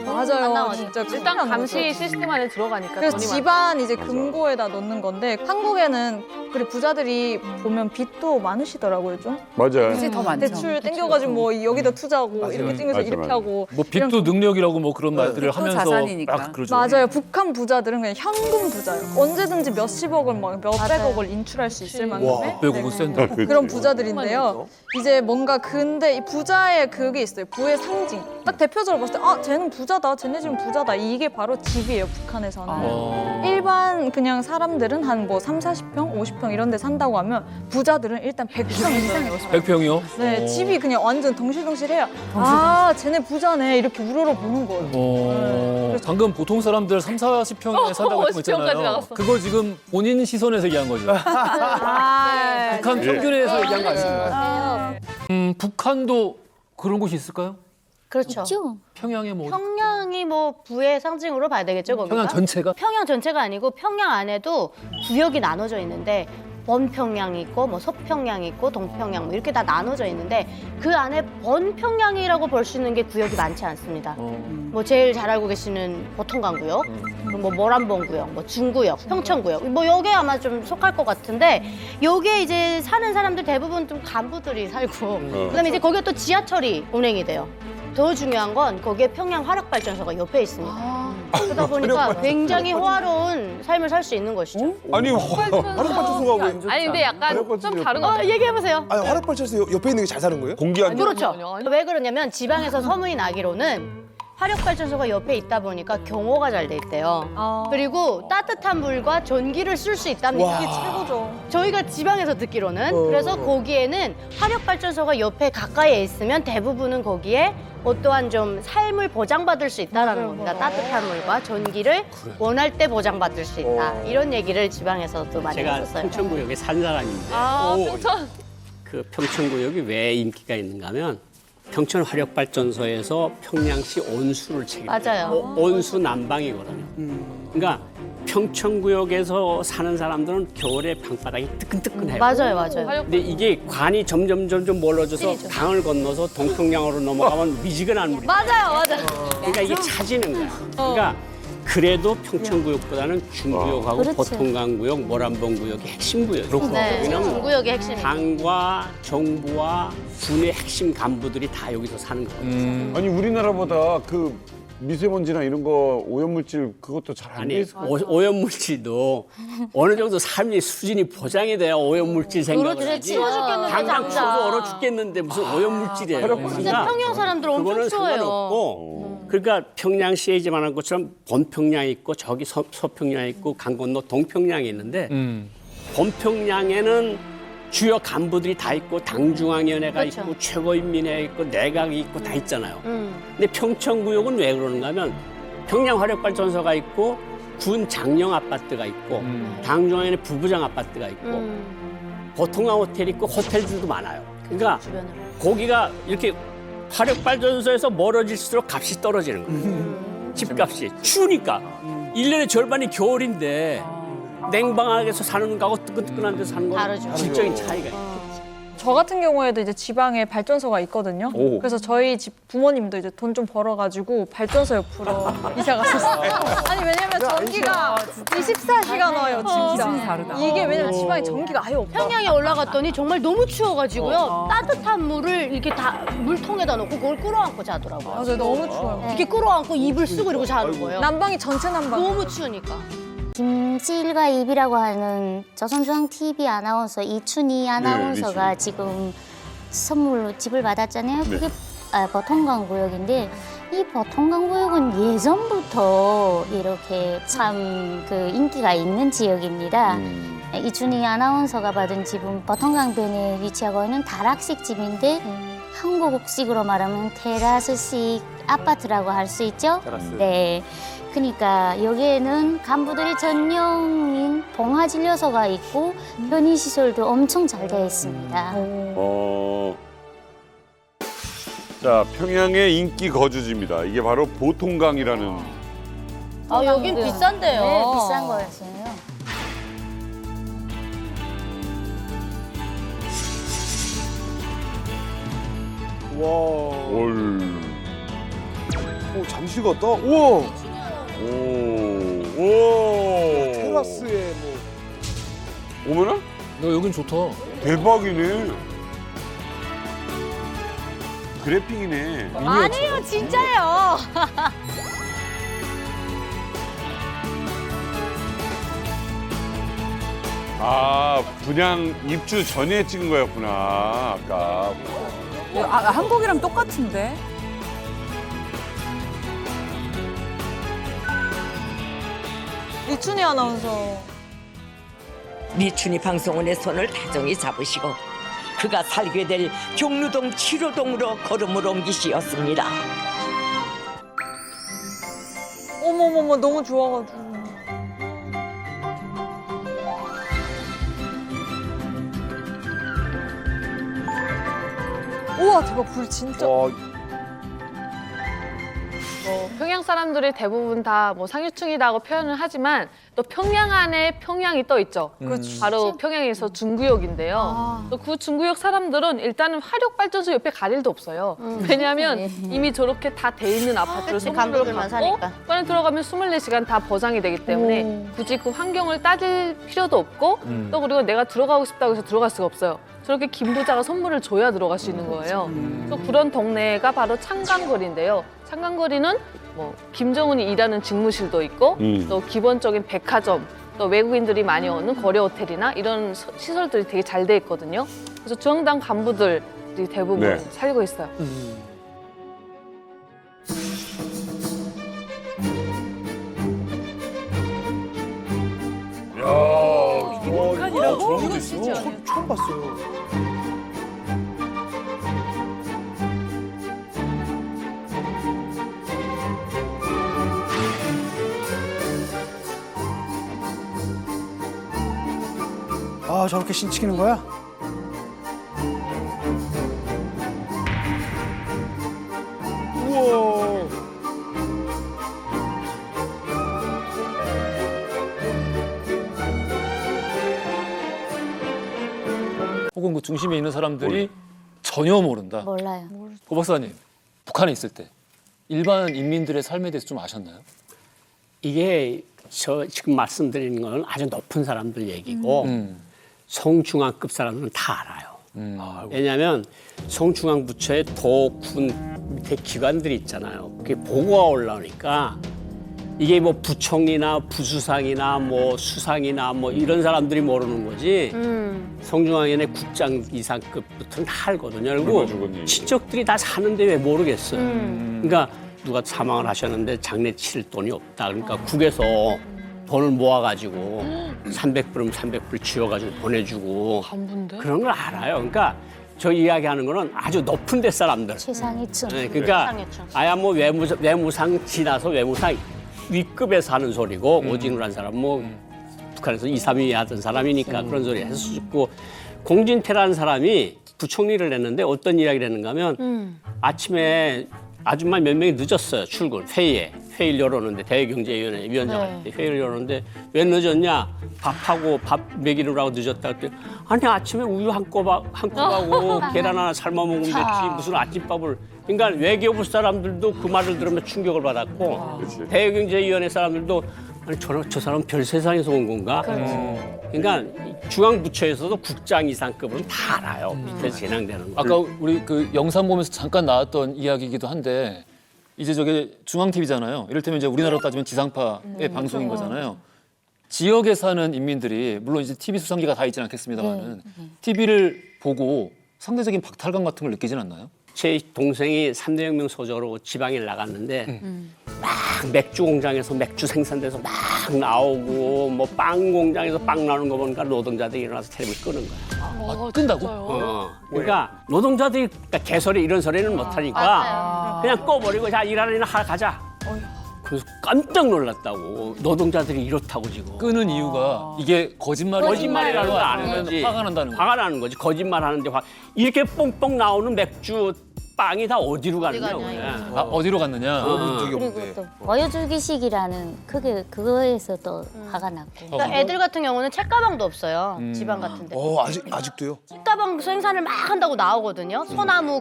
맞아요. 진짜 일단 큰일 감시 나는 거죠. 시스템 안에 들어가니까 그래서 돈이 집안 이제 금고에다 넣는 건데 한국에는 그래 부자들이 보면 빚도 많으시더라고요 좀. 맞아요. 이제 더 많죠. 대출 땡겨가지고 뭐 여기다 투자하고 이렇게 땡겨서 이렇게 맞아. 하고. 뭐 빚도 능력이라고 뭐 그런 말들을 빚도 하면서 자산이니까. 막 그러죠. 맞아요. 북한 부자들은 그냥 현금 부자예요. 언제든지 몇십억을 막 몇백억을 인출할 수 있을 만큼의 백억은 센다. 그런 부자들인데요. 이제 뭔가 근데 이 부자의 그게 있어요. 부의 상징. 딱 대표적으로 봤을 때 아, 쟤는 부자다. 쟤네 집은 부자다. 이게 바로 집이에요. 북한에서는. 일반 그냥 사람들은 한 뭐 3, 40평, 50평 이런 데 산다고 하면 부자들은 일단 100평 이상에 100평이요? 네, 집이 그냥 완전 덩실덩실해요. 아, 쟤네 부자네. 이렇게 우러러 보는 거예요. 방금 보통 사람들 3, 40평에 산다고 50평까지 했잖아요. 나갔어. 그거 지금 본인 시선에서 얘기한 거죠. 아, 북한 평균에서 얘기한 거 아닙니까? 북한도 그런 곳이 있을까요? 그렇죠. 평양에 뭐 평양이 뭐 부의 상징으로 봐야 되겠죠, 거기가? 평양 전체가? 평양 전체가 아니고 평양 안에도 구역이 나눠져 있는데 번평양이 있고 뭐 서평양이 있고 동평양 뭐 이렇게 다 나눠져 있는데 그 안에 번평양이라고 볼 수 있는 게 구역이 많지 않습니다. 뭐 제일 잘 알고 계시는 보통강구역, 그리고 뭐 모란봉구역, 뭐 중구역, 평천구역 뭐 여기에 아마 좀 속할 것 같은데 여기에 이제 사는 사람들 대부분 좀 간부들이 살고 그다음에 이제 거기에 또 지하철이 운행이 돼요. 더 중요한 건 거기에 평양 화력발전소가 옆에 있습니다. 그러다 보니까 굉장히 호화로운 삶을 살 수 있는 것이죠. 아니 화력발전소가 왜? 아니 근데 약간 좀 다른 거 얘기해보세요. 아니 화력발전소 옆에 있는 게 잘 사는 거예요? 공기 안 좋은 그렇죠. 왜 그러냐면 지방에서 소문이 나기로는 화력발전소가 옆에 있다 보니까 경호가 잘 돼 있대요. 그리고 따뜻한 물과 전기를 쓸 수 있답니다. 이게 최고죠. 저희가 지방에서 듣기로는 그래서 거기에는 화력발전소가 옆에 가까이에 있으면 대부분은 거기에 어떠한 좀 삶을 보장받을 수 있다는 겁니다. 따뜻한 물과 전기를 원할 때 보장받을 수 있다. 이런 얘기를 지방에서도 많이 제가 했었어요. 평천구역에 산 사람인데 평천. 그 평천구역이 왜 인기가 있는가 하면 평천 화력발전소에서 평양시 온수를 책임져요. 맞아요. 온수 난방이거든요. 그러니까 평천구역에서 사는 사람들은 겨울에 방바닥이 뜨끈뜨끈해요. 맞아요. 근데 이게 관이 점점 멀어져서 강을 건너서 동평양으로 넘어가면 미지근한 물이 맞아요. 그러니까 이게 차지는 거야. 그러니까 그래도 평천구역보다는 중구역하고 보통강구역, 모란봉구역이 핵심 구역이에요. 네, 왜냐면 중구역이 핵심이죠. 당과 정부와 군의 핵심 간부들이 다 여기서 사는 거거든요. 아니 우리나라보다 그 미세먼지나 이런 거 오염물질 그것도 잘 안 돼 아니 있을 오염물질도 어느 정도 삶의 수준이 보장이 돼야 오염물질 생각을 그렇지, 하지. 추워 죽겠는데 당장 당장. 추워서 얼어 죽겠는데 무슨 오염물질이에요. 근데 평양 사람들 엄청 그거는 추워요. 상관없고 그러니까 평양시에 이제 말한 것처럼 번평양이 있고 저기 서평양이 있고 강 건너 동평양이 있는데 번평양에는 주요 간부들이 다 있고 당중앙위원회가 그렇죠. 있고 최고인민회가 있고 내각이 있고 다 있잖아요. 근데 평천구역은 왜 그러는가 하면 평양화력발전소가 있고 군 장령 아파트가 있고 당중앙위원회 부부장 아파트가 있고 보통강 호텔이 있고 호텔들도 많아요. 그러니까 주변으로. 거기가 이렇게 화력발전소에서 멀어질수록 값이 떨어지는 거예요. 집값이. 추우니까. 1년의 절반이 겨울인데 냉방하게서 사는 거하고 뜨끈뜨끈한 데서 사는 거는 질적인 차이가 있어요. 저 같은 경우에도 이제 지방에 발전소가 있거든요. 오. 그래서 저희 집 부모님도 이제 돈 좀 벌어가지고 발전소 옆으로 이사 갔었어요. 아니 왜냐면 전기가 24시간 와요, 진짜. 다르다. 이게 왜냐면 지방에 전기가 아예 없어. 평양에 올라갔더니 정말 너무 추워가지고요. 따뜻한 물을 이렇게 다 물통에다 놓고 그걸 끌어안고 자더라고요. 맞아요, 너무 추워요. 이렇게 끌어안고 이불 쓰고 이러고 자는 거예요. 난방이 전체 난방. 너무 추우니까. 김치일가 입이라고 하는 조선중앙TV 아나운서 이춘희 아나운서가 지금 선물로 집을 받았잖아요. 그게 버통강구역인데 이 버통강구역은 예전부터 이렇게 참 그 인기가 있는 지역입니다. 이춘희 아나운서가 받은 집은 버통강변에 위치하고 있는 다락식 집인데 한국식으로 말하면 테라스식 아파트라고 할 수 있죠. 네. 그러니까 여기에는 간부들이 전용인 봉화진료소가 있고 편의시설도 엄청 잘 되어 있습니다. 자, 평양의 인기 거주지입니다. 이게 바로 보통강이라는. 여긴 비싼데요. 네, 비싼 거였어요. 와. 올. 잠실 같다. 우와. 오. 테라스에 뭐. 오면은? 너 여긴 좋다. 대박이네. 그래픽이네. 아니에요, 진짜요. 아, 분양 입주 전에 찍은 거였구나. 아까. 한국이랑 똑같은데? 이춘희 아나운서. 미춘이 방송원의 손을 다정히 잡으시고 그가 살게 될 경루동 7호동으로 걸음을 옮기시었습니다. 어머머머 너무 좋아가지고. 우와 대박 불 진짜. 평양 사람들이 대부분 다 뭐 상류층이라고 표현을 하지만 또 평양 안에 평양이 떠 있죠. 바로 평양에서 중구역인데요. 또 그 중구역 사람들은 일단은 화력발전소 옆에 갈 일도 없어요. 왜냐하면 이미 저렇게 다 돼 있는 아파트를 선물로 간부들만 받고 사니까. 안에 들어가면 24시간 다 보장이 되기 때문에 굳이 그 환경을 따질 필요도 없고 또 그리고 내가 들어가고 싶다고 해서 들어갈 수가 없어요. 저렇게 김부자가 선물을 줘야 들어갈 수 있는 거예요. 또 그런 동네가 바로 창강거리인데요. 창강거리는 뭐 김정은이 일하는 직무실도 있고 또 기본적인 백화점, 또 외국인들이 많이 오는 거래 호텔이나 이런 시설들이 되게 잘 돼 있거든요. 그래서 중앙당 간부들이 대부분 네. 살고 있어요. 저런 게 있어. 처음 봤어요. 아 저렇게 신치키는 거야? 우와. 혹은 그 중심에 있는 사람들이 전혀 모른다. 몰라요. 고 박사님, 북한에 있을 때 일반 인민들의 삶에 대해서 좀 아셨나요? 이게 저 지금 말씀드리는 건 아주 높은 사람들 얘기고 성중앙급 사람들은 다 알아요. 왜냐하면 성중앙 부처의 도, 군 밑에 기관들이 있잖아요. 그게 보고가 올라오니까 이게 뭐 부총리나 부수상이나 뭐 수상이나 뭐 이런 사람들이 모르는 거지. 성중앙연의 국장 이상급부터는 다 알거든요. 그리고 친척들이 다 사는데 왜 모르겠어요. 그러니까 누가 사망을 하셨는데 장례 치를 돈이 없다. 그러니까 국에서 돈을 모아가지고 300불이면 300불 쥐어가지고 보내주고 그런 걸 알아요. 그러니까 저 이야기하는 거는 아주 높은 데 사람들. 최상위층. 네, 그러니까 아야 뭐 외무상 지나서 외무상 윗급에서 하는 소리고 오진우라는 사람 뭐 북한에서 2, 3위 하던 사람이니까 그런 소리 해서 듣고 공진태라는 사람이 부총리를 했는데 어떤 이야기를 했는가 하면 아침에 아줌마 몇 명이 늦었어요. 출근 회의를 열었는데 대외경제위원회 위원장 회의를 열었는데 왜 늦었냐? 밥 먹이느라고 늦었다 그랬더니 아니 아침에 우유 한 컵하고 계란 하나 삶아 먹으면 됐지 무슨 아침밥을. 그러니까 외교부 사람들도 그 말을 들으면 충격을 받았고 대외경제위원회 사람들도 아니 저 사람 별 세상에서 온 건가? 그러니까 중앙부처에서도 국장 이상급은 다 알아요. 밑에 진행되는 거. 아까 우리 그 영상 보면서 잠깐 나왔던 이야기이기도 한데 이제 저게 중앙 TV잖아요. 이를테면 이제 우리나라로 따지면 지상파의 방송인 거잖아요. 지역에 사는 인민들이 물론 이제 TV 수상기가 다 있지는 않겠습니다만은 TV를 보고 상대적인 박탈감 같은 걸 느끼진 않나요? 제 동생이 3대 혁명 소저로 지방에 나갔는데 막 맥주 공장에서 맥주 생산돼서 막 나오고 뭐 빵 공장에서 빵 나오는 거 보니까 노동자들이 일어나서 텔레비를 끄는 거야. 끈다고? 그러니까 노동자들이 그러니까 개소리 이런 소리는 못하니까 그냥 꺼버리고 자 일하는 일은 하러 가자. 그래서 깜짝 놀랐다고. 노동자들이 이렇다고 지금. 끄는 이유가 이게 거짓말이라는 걸 아는 거지. 화가 난다는 거야. 화가 나는 거지. 거짓말하는데 이렇게 뽕뽕 나오는 맥주 빵이 다 어디로 가느냐. 아, 어디로 갔느냐? 그리고 또 보여주기식이라는 그거에서 또 화가 났고. 그러니까 애들 같은 경우는 책가방도 없어요. 지방 같은데. 아직도요? 책가방 생산을 막 한다고 나오거든요. 소나무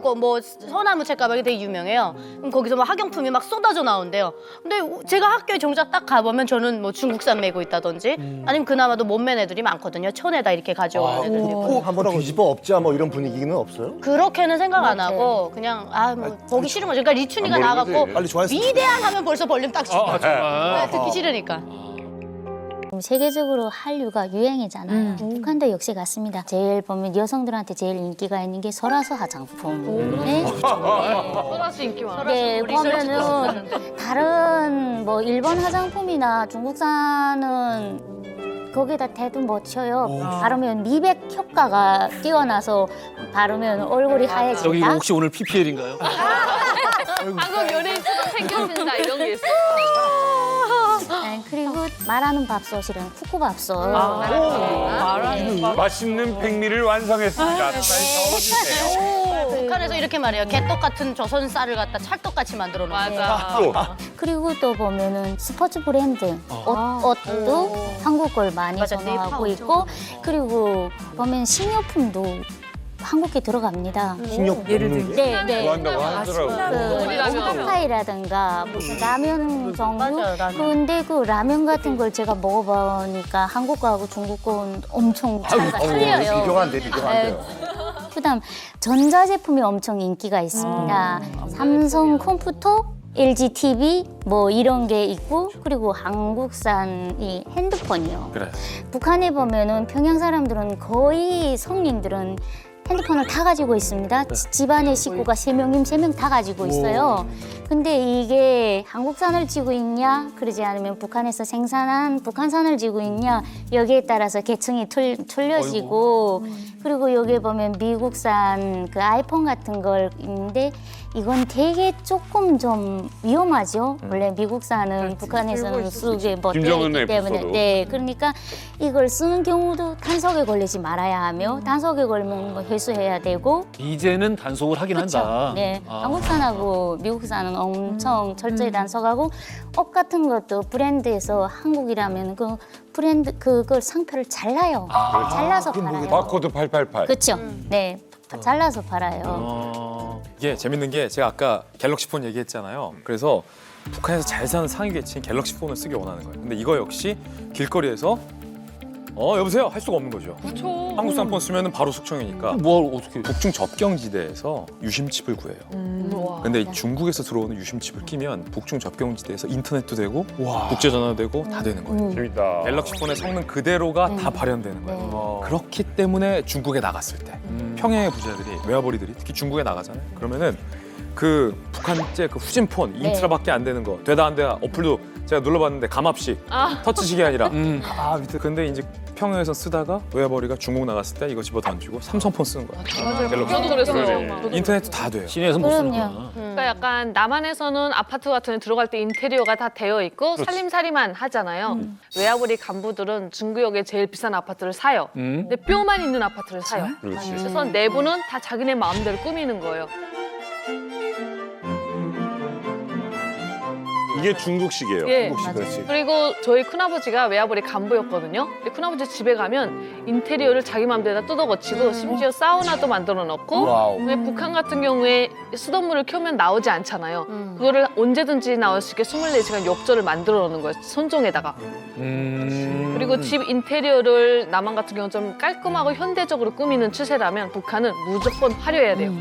소나무 책가방이 되게 유명해요. 그럼 거기서 막 학용품이 막 쏟아져 나온대요. 근데 제가 학교에 정작 딱 가보면 저는 뭐 중국산 메고 있다든지 아니면 그나마도 못 맨 애들이 많거든요. 촌에다 이렇게 가져오는 애들이 있고. 한번 뒤집어 엎자 뭐 이런 분위기는 없어요? 그렇게는 생각 안 하고 그냥 뭐 보기 싫은 거죠. 그러니까 리춘이가 나가고 위대한 하면 벌써 벌림 딱 치고 듣기 싫으니까. 세계적으로 한류가 유행이잖아요. 북한도 역시 같습니다. 제일 보면 여성들한테 제일 인기가 있는 게 설화서 화장품. 소라수 인기 많아. 네, 보면은 다른 뭐 일본 화장품이나 중국산은 거기다 대도 못 쳐요. 바르면 미백 효과가 뛰어나서 바르면 얼굴이 하얘진다. 저기 이거 혹시 오늘 PPL인가요? 한국 연예인처럼 생겨진다 이런 게 있어. 네, 그리고 말하는 밥솥이랑 쿠쿠밥솥. 맛있는 백미를 완성했습니다. 잘 적어주세요. 북한에서 이렇게 말해요. 개떡 같은 조선 쌀을 갖다 찰떡같이 만들어 놓은. 그리고 또 보면은 스포츠 브랜드 옷도 한국 걸 많이 선호하고 있고 그리고 보면 식료품도 한국에 들어갑니다. 식료품 예를 들면 네. 좋아한다고 하더라고요. 닭파이라든가 무슨 라면 종류. 근데 그 라면 같은 걸 제가 먹어보니까 한국 거하고 중국 거는 엄청 차이가 틀려요. 비교가 안 돼요. 그다음 전자제품이 엄청 인기가 있습니다. 삼성 컴퓨터, LG TV 뭐 이런 게 있고 그리고 한국산 이 핸드폰이요. 그래. 북한에 보면은 평양 사람들은 거의 성인들은 핸드폰을 다 가지고 있습니다. 집안의 식구가 3명이면 3명 다 가지고 있어요. 근데 이게 한국산을 지고 있냐, 그러지 않으면 북한에서 생산한 북한산을 지고 있냐, 여기에 따라서 계층이 틀려지고, 그리고 여기에 보면 미국산 그 아이폰 같은 걸 있는데, 이건 되게 조금 좀 위험하죠. 원래 미국산은 북한에서는 쓰게 뭐 때리기 때문에. 네, 그러니까 이걸 쓰는 경우도 단속에 걸리지 말아야 하며, 단속에 걸면 뭐 회수해야 되고. 이제는 단속을 하긴 한다. 네, 한국산하고 미국산은 엄청 철저히 단속하고, 옷 같은 것도 브랜드에서 한국이라면 그 브랜드 그걸 상표를 잘라요. 잘라서 팔아요. 바코드 888. 그렇죠. 네, 잘라서 팔아요. 이게 재밌는 게 제가 아까 갤럭시 폰 얘기했잖아요. 그래서 북한에서 잘 사는 상위 계층이 갤럭시 폰을 쓰기 원하는 거예요. 근데 이거 역시 길거리에서 여보세요 할 수가 없는 거죠. 그렇죠. 한국산 폰 쓰면은 바로 숙청이니까. 뭘 어떻게? 북중 접경지대에서 유심칩을 구해요. 근데 중국에서 들어오는 유심칩을 끼면 북중 접경지대에서 인터넷도 되고 국제전화도 되고 다 되는 거예요. 재밌다. 갤럭시 폰의 성능 그대로가 다 발현되는 거예요. 그렇기 때문에 중국에 나갔을 때 평양의 부자들이 외화벌이들이 특히 중국에 나가잖아요. 그러면은 그 북한제 그 후진폰 인트라밖에 안 되는 거 되다 안 되다 어플도 제가 눌러봤는데 감압식 터치식이 아니라 밑에 근데 이제 평양에서 쓰다가 외화벌이가 중국 나갔을 때 이거 집어 던지고 삼성폰 쓰는 거야. 맞아요. 갤럭시. 저도 그랬어요. 그래. 저도 인터넷도 다 돼요. 시내에서 못 쓰는구나. 그럼요. 그러니까 약간 남한에서는 아파트 같은 데 들어갈 때 인테리어가 다 되어 있고 살림살이만 하잖아요. 외화벌이 간부들은 중구역에 제일 비싼 아파트를 사요. 근데 뼈만 있는 아파트를 사요. 그렇지. 그래서 내부는 다 자기네 마음대로 꾸미는 거예요. 이게 중국식이에요. 예. 그렇지. 그리고 저희 큰아버지가 외화벌이 간부였거든요. 근데 큰아버지 집에 가면 인테리어를 자기 마음대로 다 뜯어고치고 심지어 사우나도 만들어 놓고 와우. 근데 북한 같은 경우에 수돗물을 켜면 나오지 않잖아요. 그거를 언제든지 나올 수 있게 24시간 욕조를 만들어 놓는 거예요. 손종에다가. 그리고 집 인테리어를 남한 같은 경우는 좀 깔끔하고 현대적으로 꾸미는 추세라면 북한은 무조건 화려해야 돼요.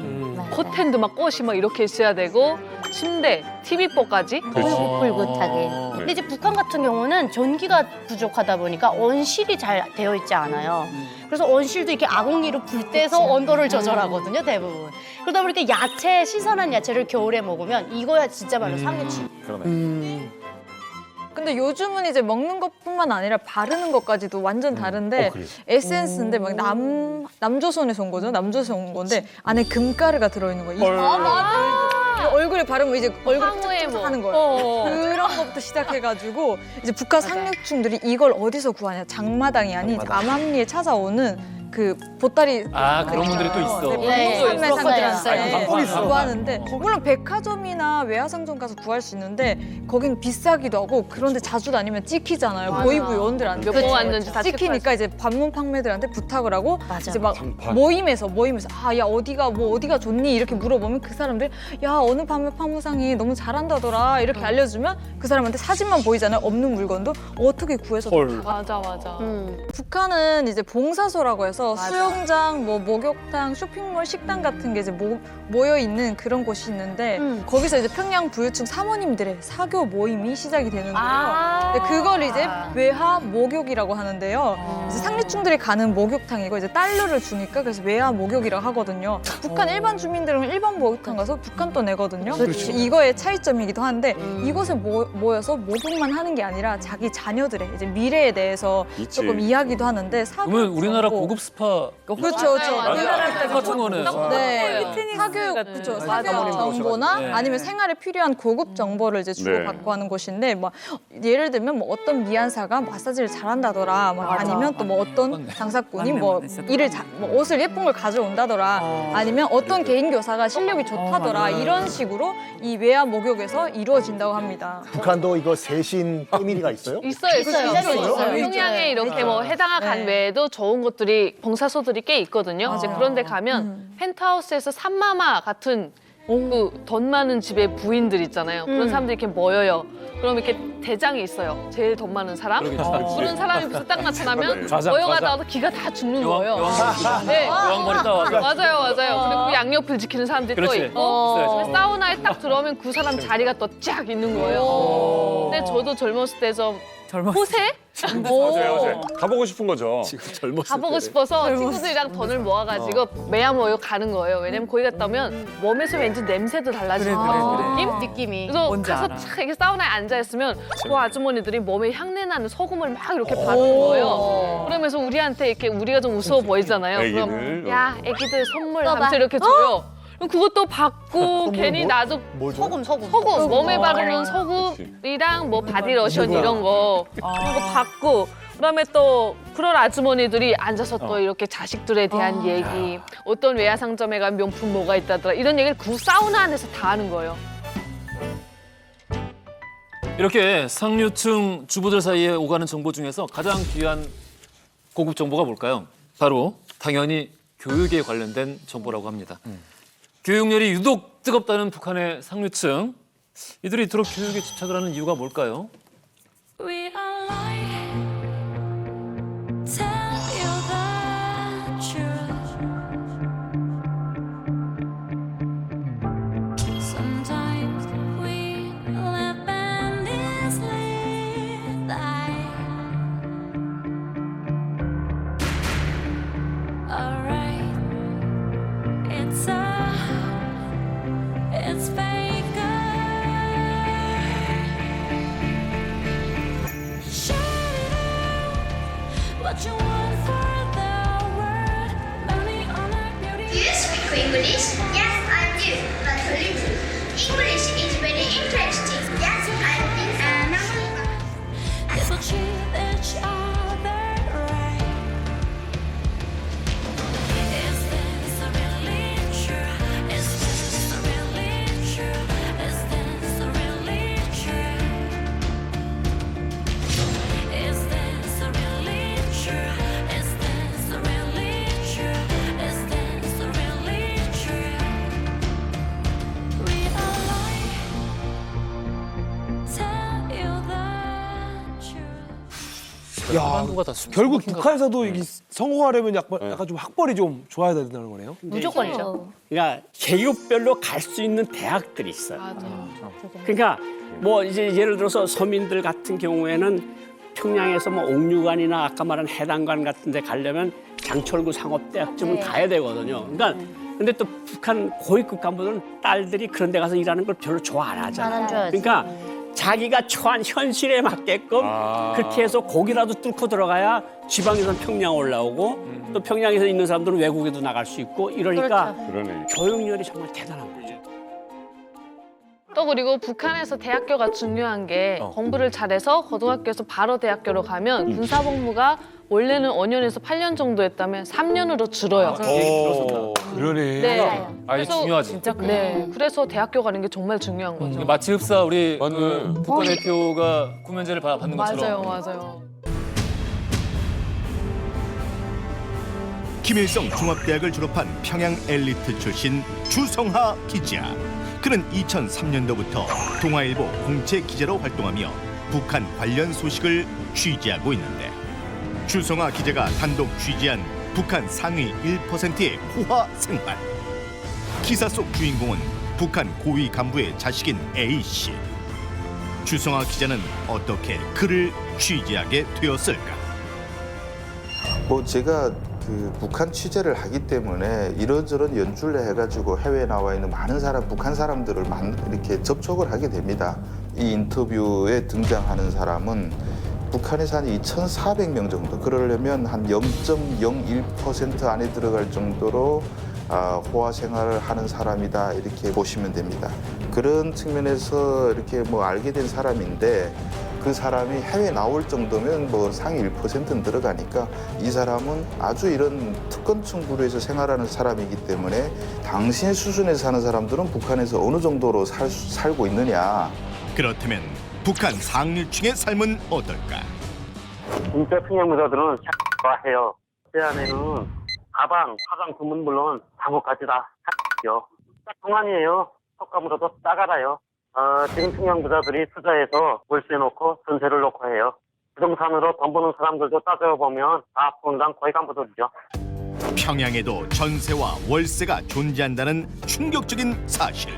커튼도 막 꽃이 막 이렇게 있어야 되고 침대, TV법까지. 뿔긋하게. 근데 이제 북한 같은 경우는 전기가 부족하다 보니까 온실이 잘 되어 있지 않아요. 그래서 온실도 이렇게 아궁이로 불 떼서 온도를 조절하거든요, 대부분. 그러다 보니까 야채, 신선한 야채를 겨울에 먹으면 이거야 진짜 말로 상해치. 그러네. 근데 요즘은 이제 먹는 것뿐만 아니라 바르는 것까지도 완전 다른데 에센스인데 막 남조선에서 온 거죠. 남조선에서 온 건데 안에 금가루가 들어있는 거예요. 얼굴에 바르면 이제 얼굴 황후에 쫙쫙 뭐. 하는 거예요. 그런 것부터 시작해가지고 이제 북한 상류층들이 이걸 어디서 구하냐? 장마당이 아닌 암암리에 찾아오는 그 보따리 그런 분들이 또 있어. 판매상들한테 구하는데 물론 백화점이나 외화상점 가서 구할 수 있는데 거긴 비싸기도 하고 그런데 자주 다니면 찍히잖아요. 보이부 요원들한테 몇 번 왔는지 다 찍히니까 이제 반문 판매들한테 부탁을 하고 맞아. 이제 막 모임에서 야 어디가 좋니 이렇게 물어보면 그 사람들 야 어느 판매상이 너무 잘한다더라 이렇게 알려주면 그 사람한테 사진만 보이잖아요. 없는 물건도 어떻게 구해서 맞아. 북한은 이제 봉사소라고 해서 수영장, 뭐 목욕탕, 쇼핑몰, 식당 같은 게 이제 모여 있는 그런 곳이 있는데 거기서 이제 평양 부유층 사모님들의 사교 모임이 시작이 되는데요. 근데 그걸 이제 외화 목욕이라고 하는데요. 이제 상류층들이 가는 목욕탕이고 이제 달러를 주니까 그래서 외화 목욕이라고 하거든요. 북한 일반 주민들은 일반 목욕탕 가서 북한 돈 내거든요. 이거의 차이점이기도 한데 이곳에 모여서 목욕만 하는 게 아니라 자기 자녀들의 이제 미래에 대해서 조금 이야기도 하는데 그러면 우리나라 고급 스파 그렇죠. 같은 거네. 네. 사교육 그렇죠. 사교육 정보나 네. 아니면 생활에 필요한 고급 정보를 이제 주고받고 하는 곳인데 뭐 예를 들면 뭐 어떤 미안사가 마사지를 잘한다더라. 아니면 또 뭐 어떤 장사꾼이 뭐 옷을 예쁜 걸 가져온다더라. 아니면 어떤 개인 교사가 실력이 좋다더라. 이런 식으로 이 외화 목욕에서 이루어진다고 합니다. 북한도 이거 세신 패밀리가 있어요? 있어요. 평양에 이렇게 뭐 해당한 간 외에도 좋은 것들이 봉사소들이 꽤 있거든요. 이제 그런데 가면 펜트하우스에서 산마마 같은 그 돈 많은 집의 부인들 있잖아요. 그런 사람들이 이렇게 모여요. 그럼 이렇게 대장이 있어요. 제일 돈 많은 사람. 그런 사람이 무슨 딱 나타나면 모여가다가 기가 다 죽는 거예요. 네. 여왕벌이 따와서. 맞아요. 그리고 그 양옆을 지키는 사람들이 또 있고 사우나에 딱 들어오면 그 사람 자리가 또 쫙 있는 거예요. 근데 저도 젊었을 때 좀 호세? 맞아요. 가보고 싶은 거죠. 지금 젊었을 가보고 싶어서 친구들이랑 돈을 모아가지고 매야 모여 가는 거예요. 왜냐면 거기 갔다 오면 몸에서 왠지 냄새도 달라지는 느낌이. 그래서 가서 착 이렇게 사우나에 앉아있으면 그 아주머니들이 몸에 향내 나는 소금을 막 이렇게 바르는 거예요. 그러면서 우리한테 이렇게 우리가 좀 우스워 보이잖아요. 그럼 야 애기들 선물 하면서 이렇게 줘요. 그럼 그것도 받고 괜히 나도 소금. 몸에 바르는 소금이랑 뭐 바디로션 이런 거 그거 받고 그다음에 또 그런 아주머니들이 앉아서 또 이렇게 자식들에 대한 얘기 어떤 외화상점에 가면 명품 뭐가 있다더라 이런 얘기를 그 사우나 안에서 다 하는 거예요. 이렇게 상류층 주부들 사이에 오가는 정보 중에서 가장 귀한 고급 정보가 뭘까요? 바로 당연히 교육에 관련된 정보라고 합니다. 교육열이 유독 뜨겁다는 북한의 상류층. 이들이 이토록 교육에 집착을 하는 이유가 뭘까요? Do you speak English? Yes, I do, but a little. English is very interesting. Yes, I think People treat each other right. Is this really true? Is this really true? Is this really true? Is this really true? Is this really true? Is this really true? Read a lie, tell you the truth. 야, 한반도가 다 결국 숨막힌가 북한에서도 이 성공하려면 약간 좀 학벌이 좀 좋아야 된다는 거네요. 무조건이죠. 그러니까 계급별로 갈 수 있는 대학들이 있어요. 그러니까 뭐 이제 예를 들어서 서민들 같은 경우에는 평양에서 뭐 옥류관이나 아까 말한 해당관 같은 데 가려면 장철구 상업대학쯤은 가야 되거든요. 그러니까 근데 또 북한 고위급 간부들은 딸들이 그런 데 가서 일하는 걸 별로 좋아 안 하잖아요. 그러니까 자기가 처한 현실에 맞게끔 그렇게 해서 거기라도 뚫고 들어가야 지방에서는 평양 올라오고 또 평양에서 있는 사람들은 외국에도 나갈 수 있고 이러니까 그러네. 교육열이 정말 대단한 거죠. 또 그리고 북한에서 대학교가 중요한 게 공부를 잘해서 고등학교에서 바로 대학교로 가면 군사복무가 원래는 5년에서 8년 정도 했다면 3년으로 줄어요. 그러네. 네. 아, 이게 중요하지. 진짜 네. 그래서 대학교 가는 게 정말 중요한 거죠. 마치 흡사 우리 맞네. 그 국가대표가 구면제를 받는 것처럼. 맞아요. 김일성 종합대학을 졸업한 평양 엘리트 출신 주성하 기자. 그는 2003년도부터 동아일보 공채 기자로 활동하며 북한 관련 소식을 취재하고 있는데 주성하 기자가 단독 취재한 북한 상위 1%의 호화 생활. 기사 속 주인공은 북한 고위 간부의 자식인 A씨. 주성하 기자는 어떻게 그를 취재하게 되었을까? 뭐 제가 그 북한 취재를 하기 때문에 이런저런 연출을 해가지고 해외에 나와 있는 많은 사람, 북한 사람들을 이렇게 접촉을 하게 됩니다. 이 인터뷰에 등장하는 사람은 북한에서 한 2,400명 정도, 그러려면 한 0.01% 안에 들어갈 정도로 호화 생활을 하는 사람이다, 이렇게 보시면 됩니다. 그런 측면에서 이렇게 뭐 알게 된 사람인데 그 사람이 해외에 나올 정도면 뭐 상위 1%는 들어가니까 이 사람은 아주 이런 특권층 부류에서 생활하는 사람이기 때문에 당신의 수준에서 사는 사람들은 북한에서 어느 정도로 살고 있느냐. 그렇다면 북한 상류층의 삶은 어떨까? 진짜 평양부자들은 좋아해요. 제 안에는 가방, 화장품은 물론 잠옷까지 다 요. 동안이에요. 속감으로도 싸가라요. 지금 평양부자들이 투자해서 월세 놓고 전세를 놓고 해요. 부동산으로 돈 버는 사람들도 따져보면 다 공당 고위 간부들이죠. 평양에도 전세와 월세가 존재한다는 충격적인 사실.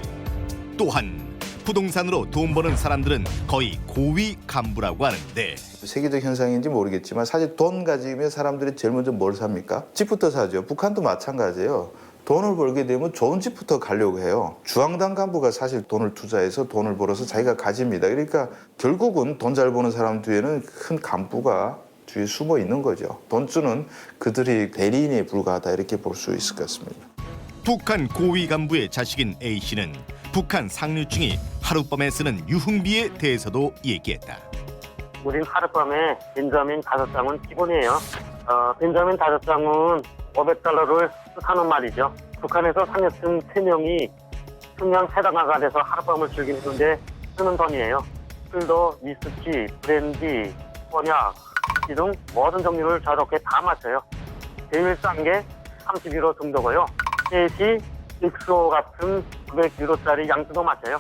또한 부동산으로 돈 버는 사람들은 거의 고위 간부라고 하는데 세계적 현상인지 모르겠지만 사실 돈 가지면 사람들이 제일 먼저 뭘 삽니까? 집부터 사죠. 북한도 마찬가지예요. 돈을 벌게 되면 좋은 집부터 가려고 해요. 주황당 간부가 사실 돈을 투자해서 돈을 벌어서 자기가 가집니다. 그러니까 결국은 돈 잘 버는 사람 뒤에는 큰 간부가 뒤에 숨어 있는 거죠. 돈주는 그들이 대리인에 불과하다, 이렇게 볼 수 있을 것 같습니다. 북한 고위 간부의 자식인 A씨는 북한 상류층이 하룻밤에 쓰는 유흥비에 대해서도 얘기했다. 우린 하룻밤에 벤자민 5장은 기본이에요. 벤자민 5장은 $500를 뜻하는 말이죠. 북한에서 상류층 3명이 평양 세당화가 돼서 하룻밤을 즐기는데 쓰는 돈이에요. 술도 위스키, 브랜디, 코냑, 등 모든 종류를 저렇게 다 마셔요. 제일 싼 게 31호 정도고요. 셋이 엑소 같은 900유로짜리 양주도 마셔요.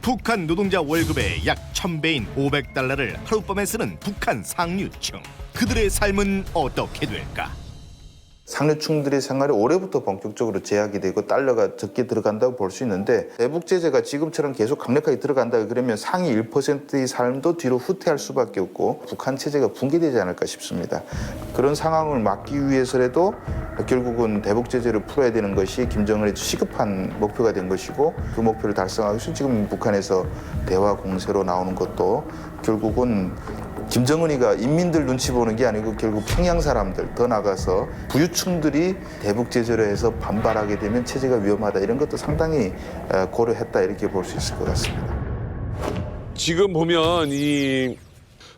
북한 노동자 월급의 약 1000배인 $500를 하룻밤에 쓰는 북한 상류층. 그들의 삶은 어떻게 될까? 상류층들의 생활이 올해부터 본격적으로 제약이 되고 달러가 적게 들어간다고 볼 수 있는데 대북 제재가 지금처럼 계속 강력하게 들어간다 그러면 상위 1%의 삶도 뒤로 후퇴할 수밖에 없고 북한 체제가 붕괴되지 않을까 싶습니다. 그런 상황을 막기 위해서라도 결국은 대북 제재를 풀어야 되는 것이 김정은의 시급한 목표가 된 것이고 그 목표를 달성하기 위해서 지금 북한에서 대화 공세로 나오는 것도 결국은 김정은이가 인민들 눈치 보는 게 아니고 결국 평양 사람들, 더 나가서 부유층들이 대북 제재를 해서 반발하게 되면 체제가 위험하다, 이런 것도 상당히 고려했다, 이렇게 볼 수 있을 것 같습니다. 지금 보면 이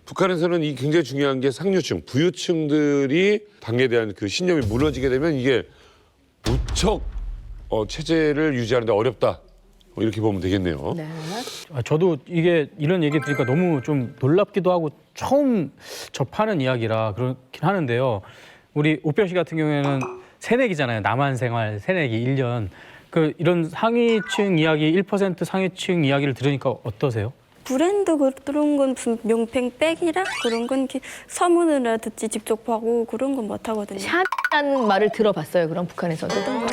북한에서는 이 굉장히 중요한 게 상류층, 부유층들이 당에 대한 그 신념이 무너지게 되면 이게 무척 체제를 유지하는데 어렵다. 이렇게 보면 되겠네요. 네. 저도 이게 이런 얘기 들으니까 너무 좀 놀랍기도 하고 처음 접하는 이야기라 그렇긴 하는데요. 우리 오뼈 씨 같은 경우에는 새내기잖아요. 남한 생활 새내기 1년. 그 이런 상위층 이야기, 1% 상위층 이야기를 들으니까 어떠세요? 브랜드 그런 건 무슨 명팽백이라 그런 건 서문을 듣지 직접 하고 그런 건 못 하거든요. 샤라는 말을 들어봤어요. 그럼 북한에서는 어떤 거요?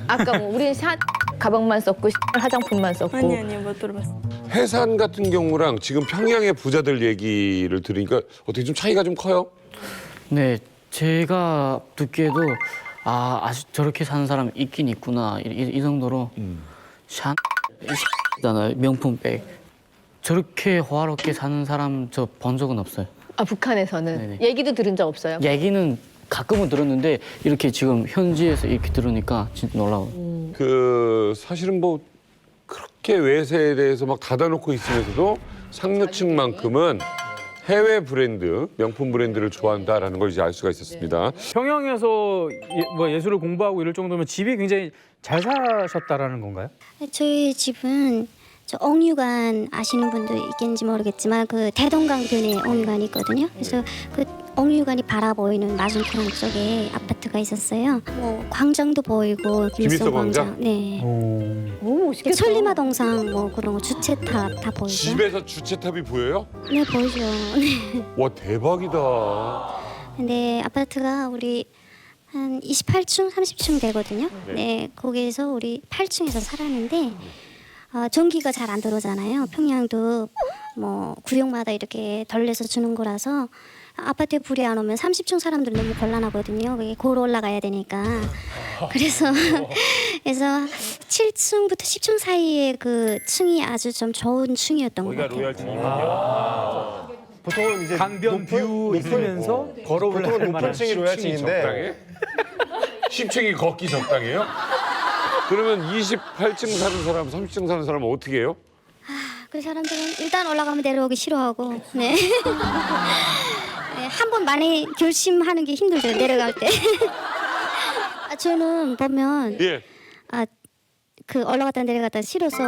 아까 뭐 우리는 샤 가방만 썼고 화장품만 썼고. 아니 못 들어봤어요. 해산 같은 경우랑 지금 평양의 부자들 얘기를 들으니까 어떻게 좀 차이가 좀 커요? 네, 제가 듣기에도 아직 저렇게 사는 사람 있긴 있구나 이 정도로 샤잖아요, 명품백. 저렇게 호화롭게 사는 사람 저 본 적은 없어요. 아, 북한에서는? 네네. 얘기도 들은 적 없어요? 얘기는 가끔은 들었는데 이렇게 지금 현지에서 이렇게 들으니까 진짜 놀라워요. 그 사실은 뭐 그렇게 외세에 대해서 막 닫아놓고 있으면서도 상류층만큼은 해외 브랜드, 명품 브랜드를 좋아한다라는 걸 이제 알 수가 있었습니다. 평양에서 예술을 공부하고 이럴 정도면 집이 굉장히 잘 사셨다라는 건가요? 저희 집은 저 옥류관 아시는 분도 있겠는지 모르겠지만 그 대동강변에 옥류관이 있거든요. 그래서 그 옥류관이 바라보이는 맞은편 쪽에 아파트가 있었어요. 뭐 광장도 보이고 김일성 광장. 네. 오, 멋있겠다. 천리마 동상 뭐 그런 거 주체탑 다 보이죠. 집에서 주체탑이 보여요? 네 보이죠. 네. 와 대박이다. 근데 아파트가 우리 한 28층, 30층 되거든요. 네, 거기에서 우리 8층에서 살았는데 전기가 잘 안 들어오잖아요. 평양도 뭐 구역마다 이렇게 덜내서 주는 거라서 아파트에 불이 안 오면 30층 사람들 너무 곤란하거든요. 그게 고로 올라가야 되니까. 그래서 7층부터 10층 사이에 그 층이 아주 좀 좋은 층이었던 것 같아요. 로얄층이군요. 보통은 이제 강변 뷰 있으면서 걸어 올라갈 보통은 만한 높은 층이 로얄층인데 10층이 걷기 적당해요? 그러면 28층 사는 사람, 30층 사는 사람은 어떻게 해요? 그 사람들은 일단 올라가면 내려오기 싫어하고, 네. 네, 한 번 많이 결심하는 게 힘들죠, 내려갈 때. 저는 보면, 그 올라갔다 내려갔다 싫어서,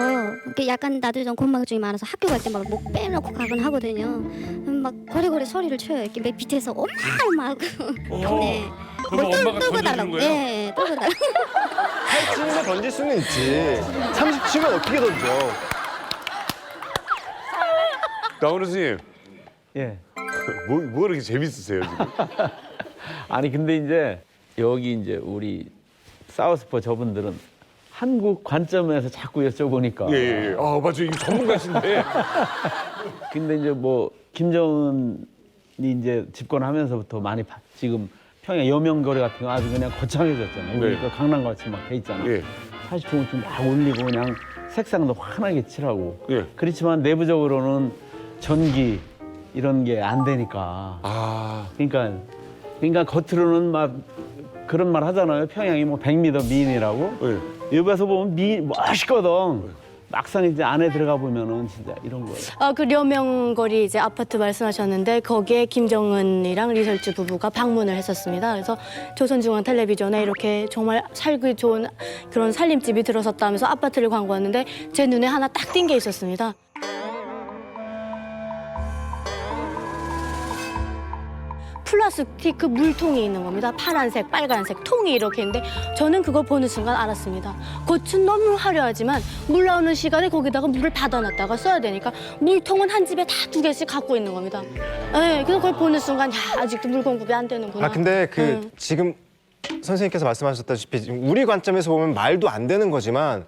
약간 나도 좀 건망증이 많아서 학교 갈 때 막 목 빼놓고 가곤 하거든요. 막 고래고래 소리를 쳐요. 이렇게 맨 밑에서 엄마 하고. 네. 그럼 엄마가 던져주는 거예요? 네, 떨궈달라고. 8층이면 던질 수는 있지. 30층은 어떻게 던져? 나훈아 선생님. 예. 뭐 그렇게 재밌으세요 지금? 아니 근데 이제 여기 이제 우리 사우스포 저분들은 한국 관점에서 자꾸 여쭤보니까. 예. 아 맞아, 이거 전문가신데. 근데 이제 뭐 김정은이 이제 집권하면서부터 많이 지금 평양 여명거리 같은 거 아주 그냥 거창해졌잖아요. 우리 그 강남같이 막 돼 있잖아. 사실 종을 막 올리고 그냥 색상도 환하게 칠하고. 그렇지만 내부적으로는 전기 이런 게 안 되니까. 그러니까 겉으로는 막 그런 말 하잖아요. 평양이 뭐 100m 미인이라고. 옆에서 보면 멋있거든. 막상 이제 안에 들어가 보면은 진짜 이런 거예요. 그 려명거리 이제 아파트 말씀하셨는데 거기에 김정은이랑 리설주 부부가 방문을 했었습니다. 그래서 조선중앙 텔레비전에 이렇게 정말 살기 좋은 그런 살림집이 들어섰다면서 아파트를 광고했는데 제 눈에 하나 딱 띈 게 있었습니다. 플라스틱 그 물통이 있는 겁니다. 파란색, 빨간색 통이 이렇게 있는데 저는 그걸 보는 순간 알았습니다. 겉은 너무 화려하지만 물 나오는 시간에 거기다가 물을 받아놨다가 써야 되니까 물통은 한 집에 다 2개씩 갖고 있는 겁니다. 네, 그래서 그걸 보는 순간 야, 아직도 물 공급이 안 되는구나. 근데 지금 선생님께서 말씀하셨다시피 지금 우리 관점에서 보면 말도 안 되는 거지만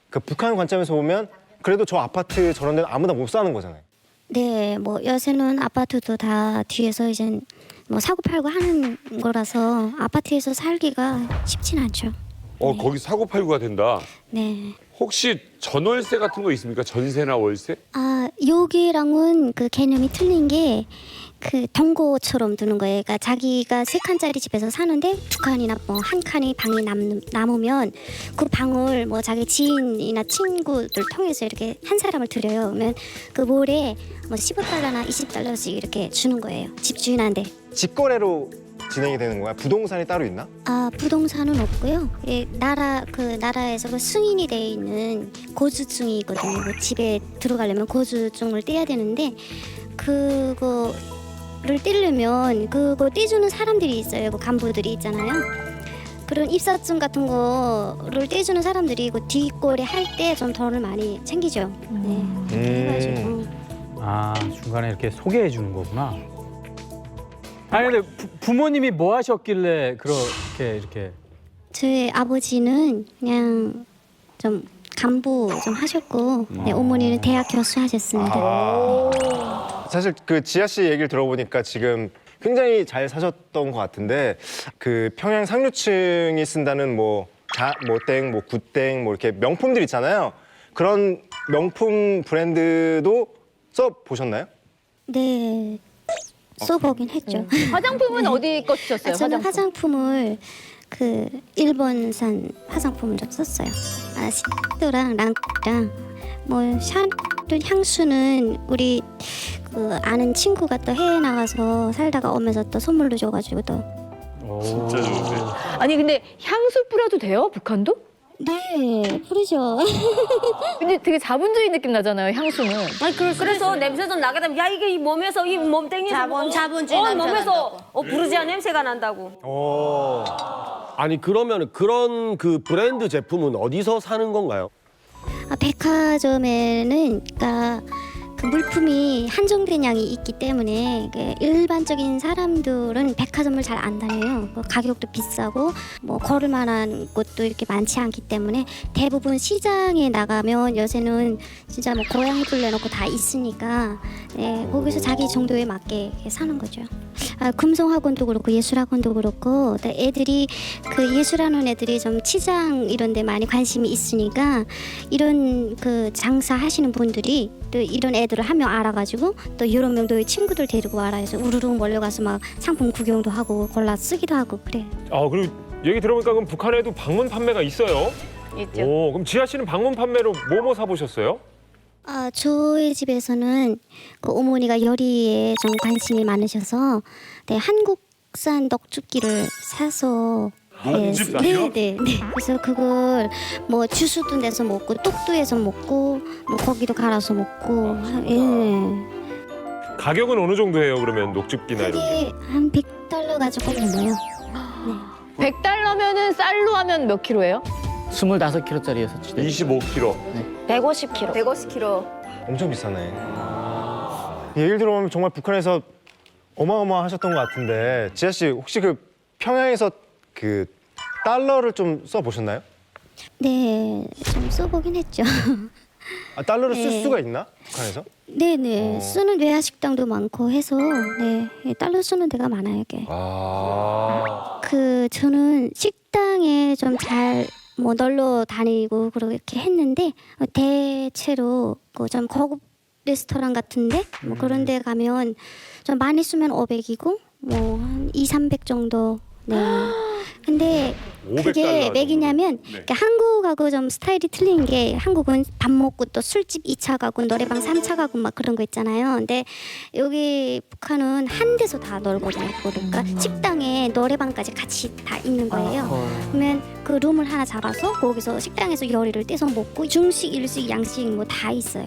그 북한 관점에서 보면 그래도 저 아파트 저런 데는 아무나 못 사는 거잖아요. 네, 뭐 요새는 아파트도 다 뒤에서 이제 뭐 사고 팔고 하는 거라서 아파트에서 살기가 쉽진 않죠. 거기 사고 팔고가 된다. 네. 혹시 전월세 같은 거 있습니까? 전세나 월세? 아, 여기랑은 그 개념이 틀린 게 그 동거처럼 두는 거예요. 그러니까 자기가 3칸짜리 집에서 사는데 2칸이나 뭐 1칸이 방이 남으면 그 방을 뭐 자기 지인이나 친구들 통해서 이렇게 한 사람을 들여요. 그러면 그 월에 뭐 15달러나 20달러씩 이렇게 주는 거예요. 집주인한테. 직거래로 진행이 되는 거야? 부동산이 따로 있나? 아, 부동산은 없고요. 예, 나라에서 그 승인이 돼 있는 거주증이 있거든요. 뭐 집에 들어가려면 거주증을 떼야 되는데 그거를 떼려면 그거 떼주는 사람들이 있어요. 그 간부들이 있잖아요. 그런 입사증 같은 거를 떼주는 사람들이 그 뒷거래 할 때 좀 돈을 많이 챙기죠. 네. 그래가지고. 아, 중간에 이렇게 소개해 주는 거구나. 아니 근데 부모님이 뭐 하셨길래 그렇게 이렇게? 저희 아버지는 그냥 좀 간부 좀 하셨고, 네, 어머니는 대학 교수 하셨습니다. 사실 그 지아 씨 얘기를 들어보니까 지금 굉장히 잘 사셨던 것 같은데 그 평양 상류층이 쓴다는 뭐 땡, 뭐 굿땡, 뭐 이렇게 명품들 있잖아요. 그런 명품 브랜드도 써 보셨나요? 네, 써보긴 했죠. 화장품은 어디 거 쓰셨어요? 저는 화장품을 그 일본산 화장품을 좀 썼어요. 아, 시도랑 랑랑 뭐 샤넬 향수는 우리 그 아는 친구가 또 해외 나가서 살다가 오면서 또 선물로 줘가지고 또. 진짜 좋은데. 아니 근데 향수 뿌려도 돼요? 북한도? 네, 뿌리죠. 근데 되게 자본주의 느낌 나잖아요, 향수는. 아니 그래서 냄새 좀 나게 되면 야 이게 이 몸에서 이 몸땡이에서 자본주의 냄새 몸에서 부르지아 냄새가 난다고. 아니 그러면 그런 그 브랜드 제품은 어디서 사는 건가요? 아, 백화점에는 그러니까 그 물품이 한정된 양이 있기 때문에 그 일반적인 사람들은 백화점을 잘 안 다녀요. 뭐 가격도 비싸고 뭐 걸을 만한 곳도 이렇게 많지 않기 때문에 대부분 시장에 나가면 요새는 진짜 뭐 고양이들 내놓고 다 있으니까 네, 거기서 자기 정도에 맞게 사는 거죠. 아, 금성학원도 그렇고 예술학원도 그렇고 또 애들이 그 예술하는 애들이 좀 치장 이런 데 많이 관심이 있으니까 이런 그 장사하시는 분들이 또 이런 애들을 한 명 알아가지고 또 여러 명도 친구들 데리고 와라 해서 우르르 몰려가서 막 상품 구경도 하고 골라 쓰기도 하고 그래. 아 그리고 얘기 들어보니까 그럼 북한에도 방문 판매가 있어요? 있죠. 오, 그럼 지아 씨는 방문 판매로 뭐 사보셨어요? 아, 저희 집에서는 그 어머니가 요리에 좀 관심이 많으셔서 네, 한국산 넉죽기를 사서 녹즙기요? 네. 그래서 그걸 뭐 주스도 내서 먹고 떡도 해서 먹고 뭐 고기도 갈아서 먹고 예. 가격은 어느 정도예요? 그러면 녹즙기나 이런 게? 그게 한 100달러 가지고 넘어요. 100달러면은 쌀로 하면 몇 킬로예요? 25kg짜리였었지. 25kg. 150kg. 150kg. 엄청 비싸네. 얘기를 들어보면 정말 북한에서 어마어마하셨던 것 같은데 지아 씨 혹시 그 평양에서 그 달러를 좀 써보셨나요? 네, 좀 써보긴 했죠. 아, 달러를 쓸 네. 수가 있나? 북한에서? 네네, 쓰는 외화 식당도 많고 해서 네, 달러 쓰는 데가 많아요, 이게. 그 저는 식당에 좀 잘 뭐 놀러 다니고 그렇게 했는데 대체로 그 좀 고급 레스토랑 같은데 뭐 그런 데 가면 좀 많이 쓰면 500이고 뭐 한 200~300 정도. 네. 근데 그게 왜 그러냐면 그러니까 한국하고 좀 스타일이 틀린 게 한국은 밥 먹고 또 술집 2차 가고 노래방 3차 가고 막 그런 거 있잖아요. 근데 여기 북한은 한 데서 다 놀거든요. 그러니까 식당에 노래방까지 같이 다 있는 거예요. 그러면 그 룸을 하나 잡아서 거기서 식당에서 요리를 떼서 먹고 중식, 일식, 양식 뭐 다 있어요.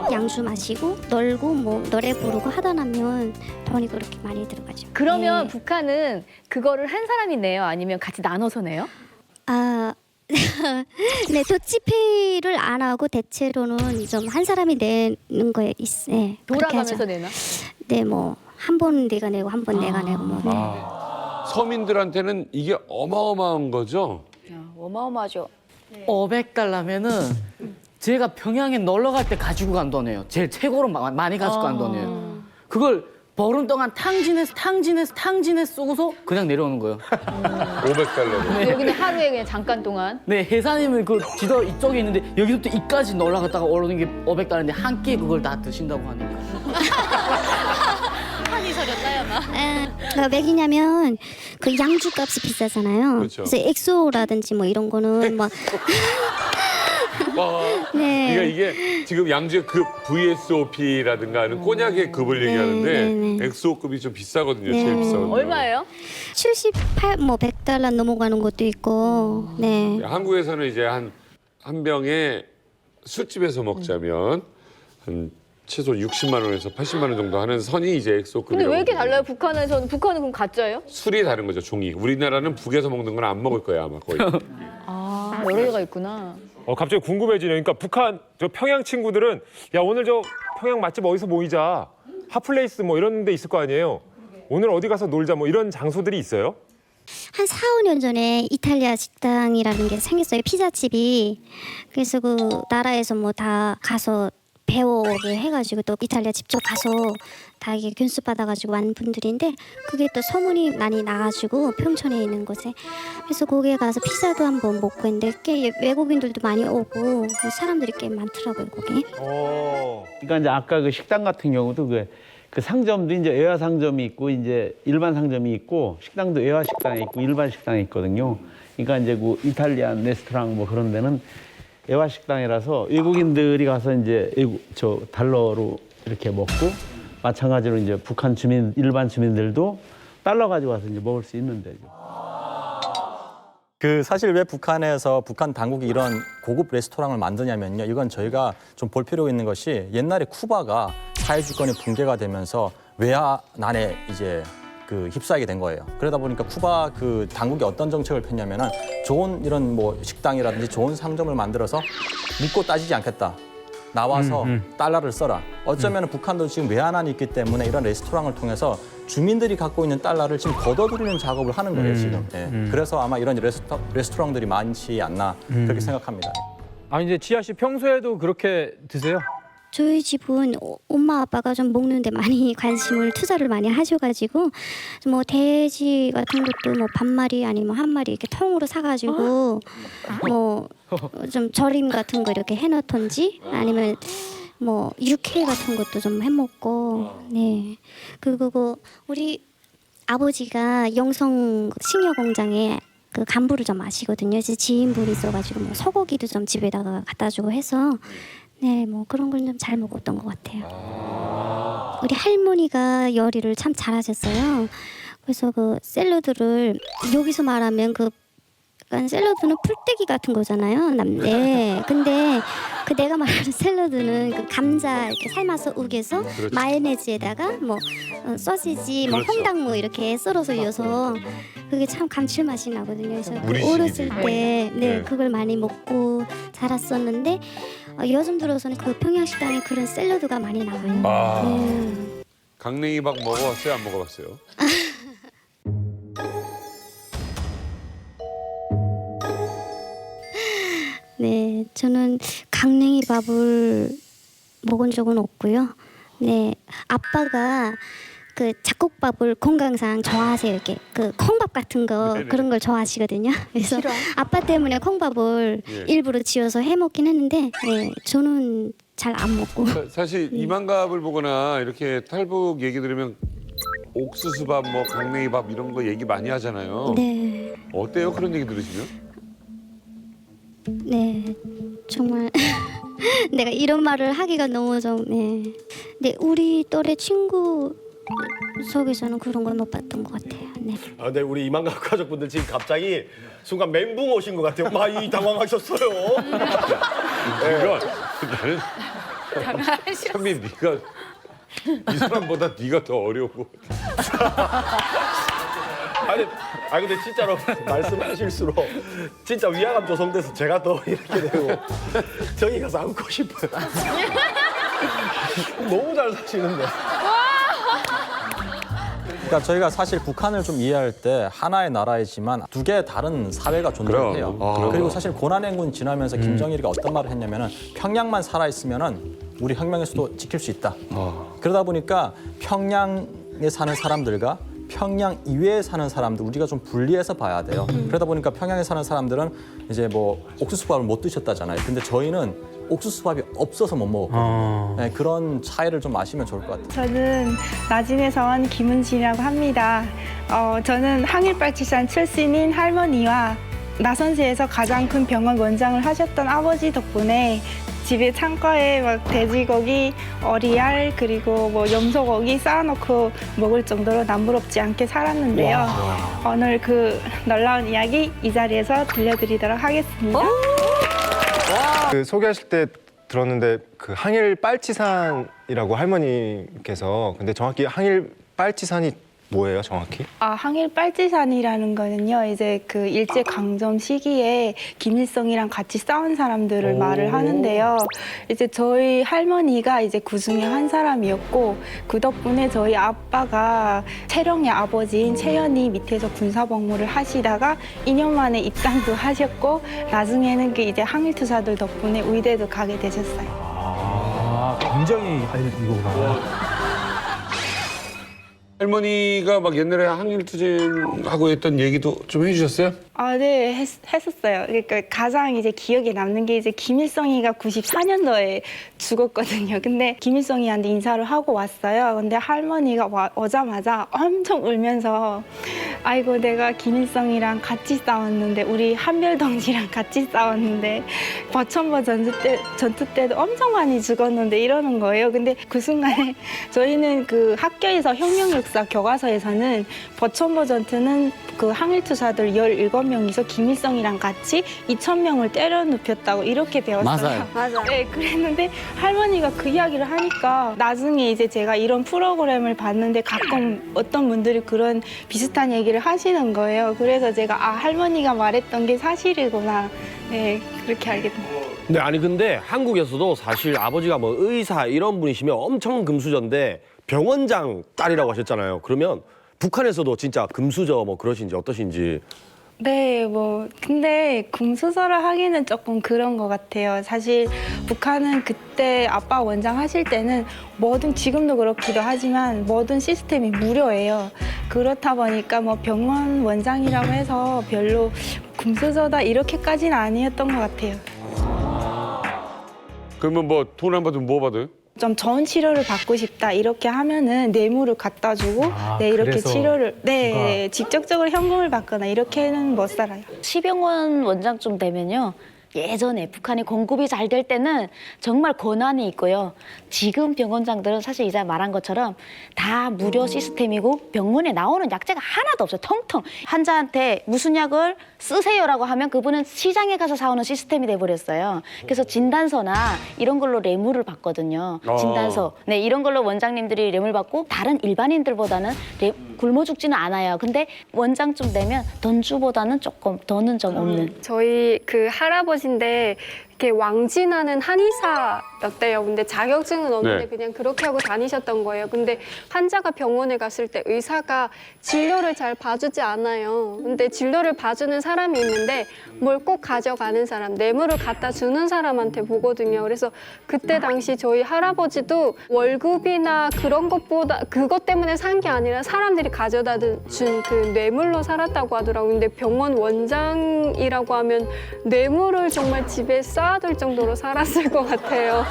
네. 양주 마시고 놀고 뭐 노래 부르고 하다 나면 돈이 그렇게 많이 들어가죠. 그러면 북한은 그거를 한 사람이 내요? 아니면 같이 나눠서 내요? 아, 네, 더치페이를 안 하고 대체로는 좀 한 사람이 내는 거에 있어. 네, 그렇게 하죠. 돌아가면서 내나? 네, 뭐 한 번 내가 내고 한 번 내가 내고 뭐. 네. 서민들한테는 이게 어마어마한 거죠? 어마어마하죠. 500달러면은 제가 평양에 놀러 갈 때 가지고 간 돈이에요. 제일 최고로 많이 가지고 간 돈이에요. 그걸 보름 동안 탕진해 쏘고서 그냥 내려오는 거예요. $500. 여기는 하루에 그냥 잠깐 동안. 네, 해사님은 그 지도 이쪽에 있는데 여기서부터 이까지 올라갔다가 오르는 게 $500인데 한 끼에 그걸 다 드신다고 하니까. 한이 서렸나요, 아마? 왜냐면 그 양주 값이 비싸잖아요. 그렇죠. 그래서 엑소라든지 뭐 이런 거는 막 네. 그러니까 이게 지금 양주의 급 VSOP라든가 하는 꼬냑의 급을 얘기하는데 엑소급이 좀 비싸거든요. 제일 비싸거든요. 얼마예요? 78, 뭐 $100 넘어가는 것도 있고. 네. 한국에서는 이제 한 병에 술집에서 먹자면 한 최소 60만 원에서 80만 원 정도 하는 선이 이제 엑소급이라고. 근데 왜 이렇게 달라요? 북한은 그럼 가짜예요? 술이 다른 거죠, 종이. 우리나라는 북에서 먹는 건 안 먹을 거야, 아마 거의. 아, 여러 개가 있구나. 갑자기 궁금해지네요. 그러니까 북한 저 평양 친구들은 야 오늘 저 평양 맛집 어디서 모이자, 핫플레이스 뭐 이런 데 있을 거 아니에요. 오늘 어디 가서 놀자 뭐 이런 장소들이 있어요? 한 4, 5년 전에 이탈리아 식당이라는 게 생겼어요. 피자집이. 그래서 그 나라에서 뭐 다 가서 배우게 해가지고 또 이탈리아 직접 가서 다 이게 교수 받아가지고 왔는 분들인데 그게 또 소문이 많이 나가지고 평촌에 있는 곳에 그래서 거기에 가서 피자도 한번 먹고 했는데 꽤 외국인들도 많이 오고 사람들이 꽤 많더라고요 거기. 그러니까 이제 아까 그 식당 같은 경우도 그 상점도 이제 외화 상점이 있고 이제 일반 상점이 있고 식당도 외화 식당이 있고 일반 식당이 있거든요. 그러니까 이제 그 이탈리안 레스토랑 뭐 그런 데는 외화 식당이라서 외국인들이 가서 이제 저 달러로 이렇게 먹고 마찬가지로 이제 북한 주민 일반 주민들도 달러 가지고 와서 이제 먹을 수 있는 데죠. 그 사실 왜 북한에서 북한 당국이 이런 고급 레스토랑을 만드냐면요. 이건 저희가 좀 볼 필요가 있는 것이 옛날에 쿠바가 사회주권이 붕괴가 되면서 외환난에 이제 그 휩싸이게 된 거예요. 그러다 보니까 쿠바 그 당국이 어떤 정책을 폈냐면은 좋은 이런 뭐 식당이라든지 좋은 상점을 만들어서 묻고 따지지 않겠다. 나와서 달러를 써라. 어쩌면 북한도 지금 외환난이 있기 때문에 이런 레스토랑을 통해서 주민들이 갖고 있는 달러를 지금 걷어들이는 작업을 하는 거예요, 지금. 예. 그래서 아마 이런 레스토랑들이 많지 않나 그렇게 생각합니다. 아니 이제 지아 씨 평소에도 그렇게 드세요? 저희 집은 엄마 아빠가 좀 먹는데 많이 관심을 투자를 많이 하셔가지고 뭐 돼지 같은 것도 뭐 반마리 아니면 한 마리 이렇게 통으로 사가지고 뭐 좀 절임 같은 거 이렇게 해놓던지 아니면 뭐 육회 같은 것도 좀 해먹고 네 그리고 우리 아버지가 영성 식료공장에 그 간부를 좀 아시거든요. 이제 지인분이 있어가지고 뭐 소고기도 좀 집에다가 갖다 주고 해서. 네, 뭐 그런 걸 좀 잘 먹었던 것 같아요. 우리 할머니가 요리를 참 잘하셨어요. 그래서 그 샐러드를 여기서 말하면 그 약간 샐러드는 풀떼기 같은 거잖아요. 네. 근데 그 내가 말하는 샐러드는 그 감자 이렇게 삶아서 우겨서 그렇죠. 마요네즈에다가 뭐 소시지, 뭐 그렇죠. 홍당무 이렇게 썰어서 넣어서 그게 참 감칠맛이 나거든요. 그래서 우리 어렸을 시기지. 때 네. 그걸 많이 먹고 자랐었는데 요즘 들어서는 그 평양식당에 그런 샐러드가 많이 나와요. 아. 강냉이밥 먹어봤어요? 안 먹어봤어요? 네, 저는 강냉이밥을 먹은 적은 없고요. 네, 아빠가 그 잡곡밥을 건강상 좋아하세요. 이렇게 그 콩밥 같은 거 네네. 그런 걸 좋아하시거든요. 그래서 아빠 때문에 콩밥을 예. 일부러 지어서 해 먹긴 했는데, 네, 저는 잘 안 먹고. 사실 이만갑을 보거나 이렇게 탈북 얘기 들으면 옥수수밥, 뭐 강냉이밥 이런 거 얘기 많이 하잖아요. 네, 어때요? 그런 얘기 들으시면? 네, 정말 내가 이런 말을 하기가 너무 좀, 네, 근데 우리 또래 친구 속에서는 그런 걸 못 봤던 것 같아요. 네. 아, 근데 우리 이만갑 가족분들 지금 갑자기 순간 멘붕 오신 것 같아요. 많이 당황하셨어요. 이건 나는 참이 네가 이 사람보다 네가 더 어려워. 아니 근데 진짜로 말씀하실수록 진짜 위화감 조성돼서 제가 더 이렇게 되고 저기 가서 안고 싶어요. 너무 잘 사시는데. 그러니까 저희가 사실 북한을 좀 이해할 때 하나의 나라이지만 두 개의 다른 사회가 존재해요. 그럼. 그리고 사실 고난행군 지나면서 김정일이가 어떤 말을 했냐면은 평양만 살아 있으면은 우리 혁명의 수도 지킬 수 있다. 그러다 보니까 평양 사는 사람들과 평양 이외에 사는 사람들 우리가 좀 분리해서 봐야 돼요. 그러다 보니까 평양에 사는 사람들은 이제 뭐 옥수수밥을 못 드셨다잖아요. 근데 저희는 옥수수밥이 없어서 못 먹었거든요. 네, 그런 차이를 좀 아시면 좋을 것 같아요. 저는 나진에서 온 김은진이라고 합니다. 저는 항일발치산 출신인 할머니와 나선시에서 가장 큰 병원 원장을 하셨던 아버지 덕분에 집에 창고에 막 돼지고기, 어리알 그리고 뭐 염소고기 쌓아놓고 먹을 정도로 남부럽지 않게 살았는데요. 오늘 그 놀라운 이야기 이 자리에서 들려드리도록 하겠습니다. 그 소개하실 때 들었는데 그 항일 빨치산이라고 할머니께서 근데 정확히 항일 빨치산이 뭐예요, 정확히? 항일빨치산이라는 거는요, 이제 그 일제강점 시기에 김일성이랑 같이 싸운 사람들을 말을 하는데요. 이제 저희 할머니가 이제 그 중에 한 사람이었고, 그 덕분에 저희 아빠가 채령의 아버지인 채연이 밑에서 군사복무를 하시다가 2년 만에 입당도 하셨고, 나중에는 그 이제 항일투사들 덕분에 의대도 가게 되셨어요. 굉장히 이거구나. 할머니가 막 옛날에 항일투쟁하고 했던 얘기도 좀 해주셨어요? 네, 했었어요. 그러니까 가장 이제 기억에 남는 게 이제 김일성이가 94년도에 죽었거든요. 근데 김일성이한테 인사를 하고 왔어요. 근데 할머니가 오자마자 엄청 울면서 아이고 내가 김일성이랑 같이 싸웠는데 우리 한별동지랑 같이 싸웠는데 버천버 전투 때도 엄청 많이 죽었는데 이러는 거예요. 근데 그 순간에 저희는 그 학교에서 혁명역사 교과서에서는 버천버 전투는 그 항일투사들 17명이서 김일성이랑 같이 2,000명을 때려 눕혔다고 이렇게 배웠어요. 맞아요. 네, 그랬는데 할머니가 그 이야기를 하니까 나중에 이제 제가 이런 프로그램을 봤는데 가끔 어떤 분들이 그런 비슷한 얘기를 하시는 거예요. 그래서 제가 할머니가 말했던 게 사실이구나. 네, 그렇게 알게 됐어요. 네, 아니 근데 한국에서도 사실 아버지가 뭐 의사 이런 분이시면 엄청 금수저인데 병원장 딸이라고 하셨잖아요. 그러면 북한에서도 진짜 금수저 뭐 그러신지 어떠신지. 네, 뭐 근데 금수저를 하기는 조금 그런 것 같아요. 사실 북한은 그때 아빠 원장 하실 때는 뭐든 지금도 그렇기도 하지만 모든 시스템이 무료예요. 그렇다 보니까 뭐 병원 원장이라고 해서 별로 금수저다 이렇게까지는 아니었던 것 같아요. 그러면 뭐 돈 안 받으면 뭐 받아요? 좀 좋은 치료를 받고 싶다 이렇게 하면은 뇌물을 갖다 주고 네 이렇게 치료를 네 직접적으로 현금을 받거나 이렇게는 못 살아요. 시병원 원장쯤 되면요. 예전에 북한이 공급이 잘 될 때는 정말 권한이 있고요. 지금 병원장들은 사실 이제 말한 것처럼 다 무료 시스템이고 병원에 나오는 약제가 하나도 없어요. 텅텅. 환자한테 무슨 약을 쓰세요라고 하면 그분은 시장에 가서 사오는 시스템이 돼버렸어요. 그래서 진단서나 이런 걸로 뇌물을 받거든요. 진단서. 네, 이런 걸로 원장님들이 뇌물 받고 다른 일반인들보다는 굶어 죽지는 않아요. 근데 원장쯤 되면 돈주보다는 조금 돈은 좀 없는. 저희 그 할아버지인데 이렇게 왕진하는 한의사였대요. 근데 자격증은 없는데 그냥 그렇게 하고 다니셨던 거예요. 근데 환자가 병원에 갔을 때 의사가 진료를 잘 봐주지 않아요. 근데 진료를 봐주는 사람이 있는데 뭘 꼭 가져가는 사람, 뇌물을 갖다 주는 사람한테 보거든요. 그래서 그때 당시 저희 할아버지도 월급이나 그런 것보다 그것 때문에 산 게 아니라 사람들이 가져다 준 그 뇌물로 살았다고 하더라고요. 근데 병원 원장이라고 하면 뇌물을 정말 집에 쌓아둘 정도로 살았을 것 같아요.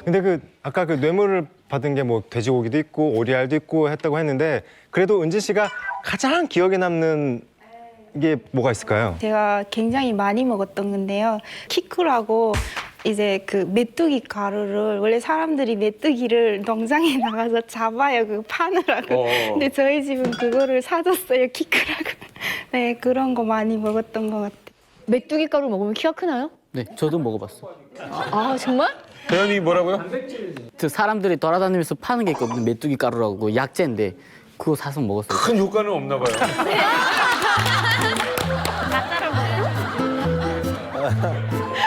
근데 그 아까 그 뇌물을 받은 게 뭐 돼지고기도 있고 오리알도 있고 했다고 했는데 그래도 은지 씨가 가장 기억에 남는 게 뭐가 있을까요? 제가 굉장히 많이 먹었던 건데요. 키크라고 이제 그 메뚜기 가루를 원래 사람들이 메뚜기를 농장에 나가서 잡아요. 그거 파느라고. 근데 저희 집은 그거를 사줬어요. 키크라고. 네, 그런 거 많이 먹었던 것 같아요. 메뚜기 가루 먹으면 키가 크나요? 네, 저도 먹어봤어요. 정말? 대현이 뭐라고요? 그 사람들이 돌아다니면서 파는 게 있거든요. 메뚜기 가루라고 약재인데 그거 사서 먹었어요. 큰 효과는 없나 봐요.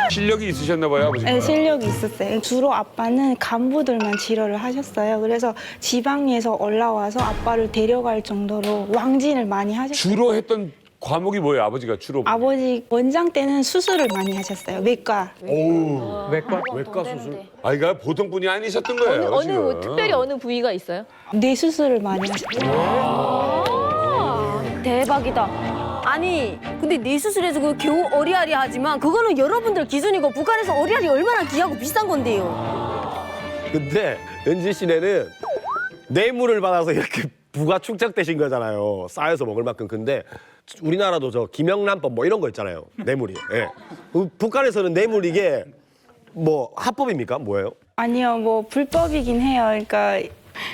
실력이 있으셨나 봐요, 아버지가. 네, 실력이 있었어요. 주로 아빠는 간부들만 치료를 하셨어요. 그래서 지방에서 올라와서 아빠를 데려갈 정도로 왕진을 많이 하셨어요. 주로 했던 과목이 뭐예요? 아버지가 주로? 아버지 원장 때는 수술을 많이 하셨어요. 외과. 오. 외과 수술. 아이가 보통 분이 아니셨던 거예요. 어느 지금. 뭐 특별히 어느 부위가 있어요? 뇌 수술을 많이 하셨어요. 대박이다. 아니 근데 뇌 수술해서 그 겨우 어리아리하지만 그거는 여러분들 기준이고 북한에서 어리아리 얼마나 귀하고 비싼 건데요. 근데 은지 씨네는 뇌물을 받아서 이렇게 부가 축적되신 거잖아요. 쌓여서 먹을 만큼. 근데 우리나라도 저 김영란법 뭐 이런 거 있잖아요. 뇌물이. 예. 북한에서는 뇌물 이게 뭐 합법입니까? 뭐예요? 아니요, 뭐 불법이긴 해요. 그러니까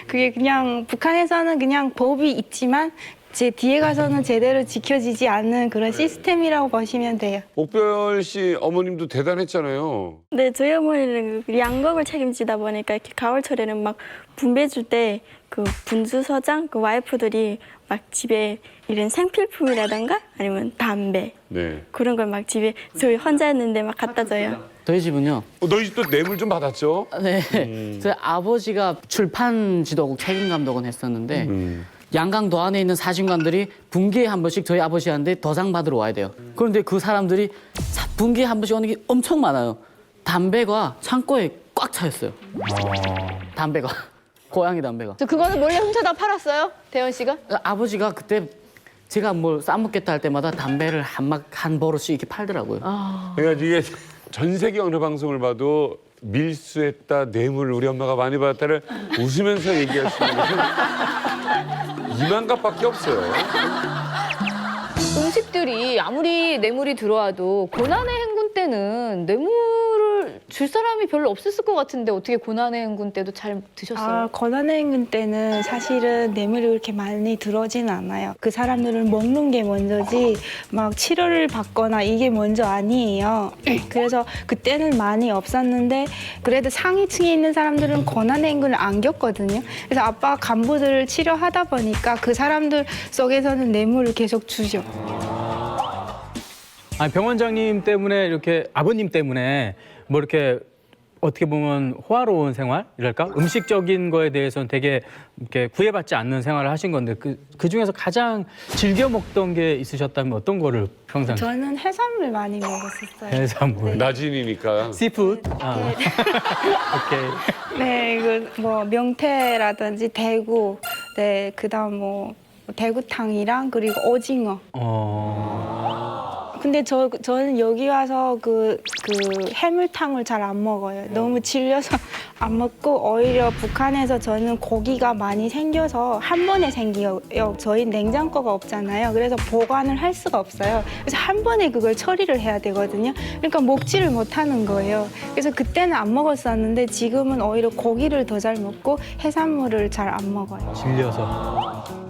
그게 그냥 북한에서는 그냥 법이 있지만 제 뒤에 가서는 제대로 지켜지지 않는 그런 시스템이라고 보시면 돼요. 옥별 씨 어머님도 대단했잖아요. 네, 저희 어머니는 그 양극을 책임지다 보니까 이렇게 가을철에는 막 분배 줄 때 그 분주서장 그 와이프들이 막 집에 이런 생필품이라던가 아니면 담배 네. 그런 걸 막 집에 저희 혼자였는데 막 갖다 줘요. 저희 집은요. 너희 집도 뇌물 좀 받았죠? 네. 저희 아버지가 출판 지도국 책임 감독은 했었는데 양강도 안에 있는 사진관들이 분기에 한 번씩 저희 아버지한테 더상 받으러 와야 돼요. 그런데 그 사람들이 분기에 한 번씩 오는 게 엄청 많아요. 담배가 창고에 꽉 차였어요. 담배가. 고양이 담배가. 그거는 몰래 훔쳐다 팔았어요? 대현 씨가? 아버지가 그때 제가 뭘 싸먹겠다 할 때마다 담배를 한 버릇씩 이렇게 팔더라고요. 그러니까 이게 전 세계 어느 방송을 봐도 밀수했다, 뇌물을 우리 엄마가 많이 받았다를 웃으면서 얘기할 수 있는 것은 이만갑밖에 없어요. 음식들이 아무리 뇌물이 들어와도 고난의 행군 때는 뇌물을 줄 사람이 별로 없었을 것 같은데 어떻게 고난의 행군 때도 잘 드셨어요? 아, 고난의 행군 때는 사실은 뇌물이 그렇게 많이 들어오지는 않아요. 그 사람들은 먹는 게 먼저지 막 치료를 받거나 이게 먼저 아니에요. 그래서 그때는 많이 없었는데 그래도 상위층에 있는 사람들은 고난의 행군을 안 겪거든요. 그래서 아빠 간부들을 치료하다 보니까 그 사람들 속에서는 뇌물을 계속 주죠. 아니, 병원장님 때문에 이렇게 아버님 때문에 뭐 이렇게 어떻게 보면 호화로운 생활이랄까? 음식적인 거에 대해서는 되게 이렇게 구애받지 않는 생활을 하신 건데 그 중에서 가장 즐겨 먹던 게 있으셨다면 어떤 거를 평상? 저는 해산물 많이 먹었었어요. 해산물. 낮이니까. 씨푸드. 오케이. 네, 이거 뭐 명태라든지 대구, 네, 그다음 뭐 대구탕이랑 그리고 오징어. 근데 저는 여기 와서 그 해물탕을 잘 안 먹어요. 너무 질려서 안 먹고 오히려 북한에서 저는 고기가 많이 생겨서 한 번에 생겨요. 저희 냉장고가 없잖아요. 그래서 보관을 할 수가 없어요. 그래서 한 번에 그걸 처리를 해야 되거든요. 그러니까 먹지를 못하는 거예요. 그래서 그때는 안 먹었었는데 지금은 오히려 고기를 더 잘 먹고 해산물을 잘 안 먹어요. 질려서.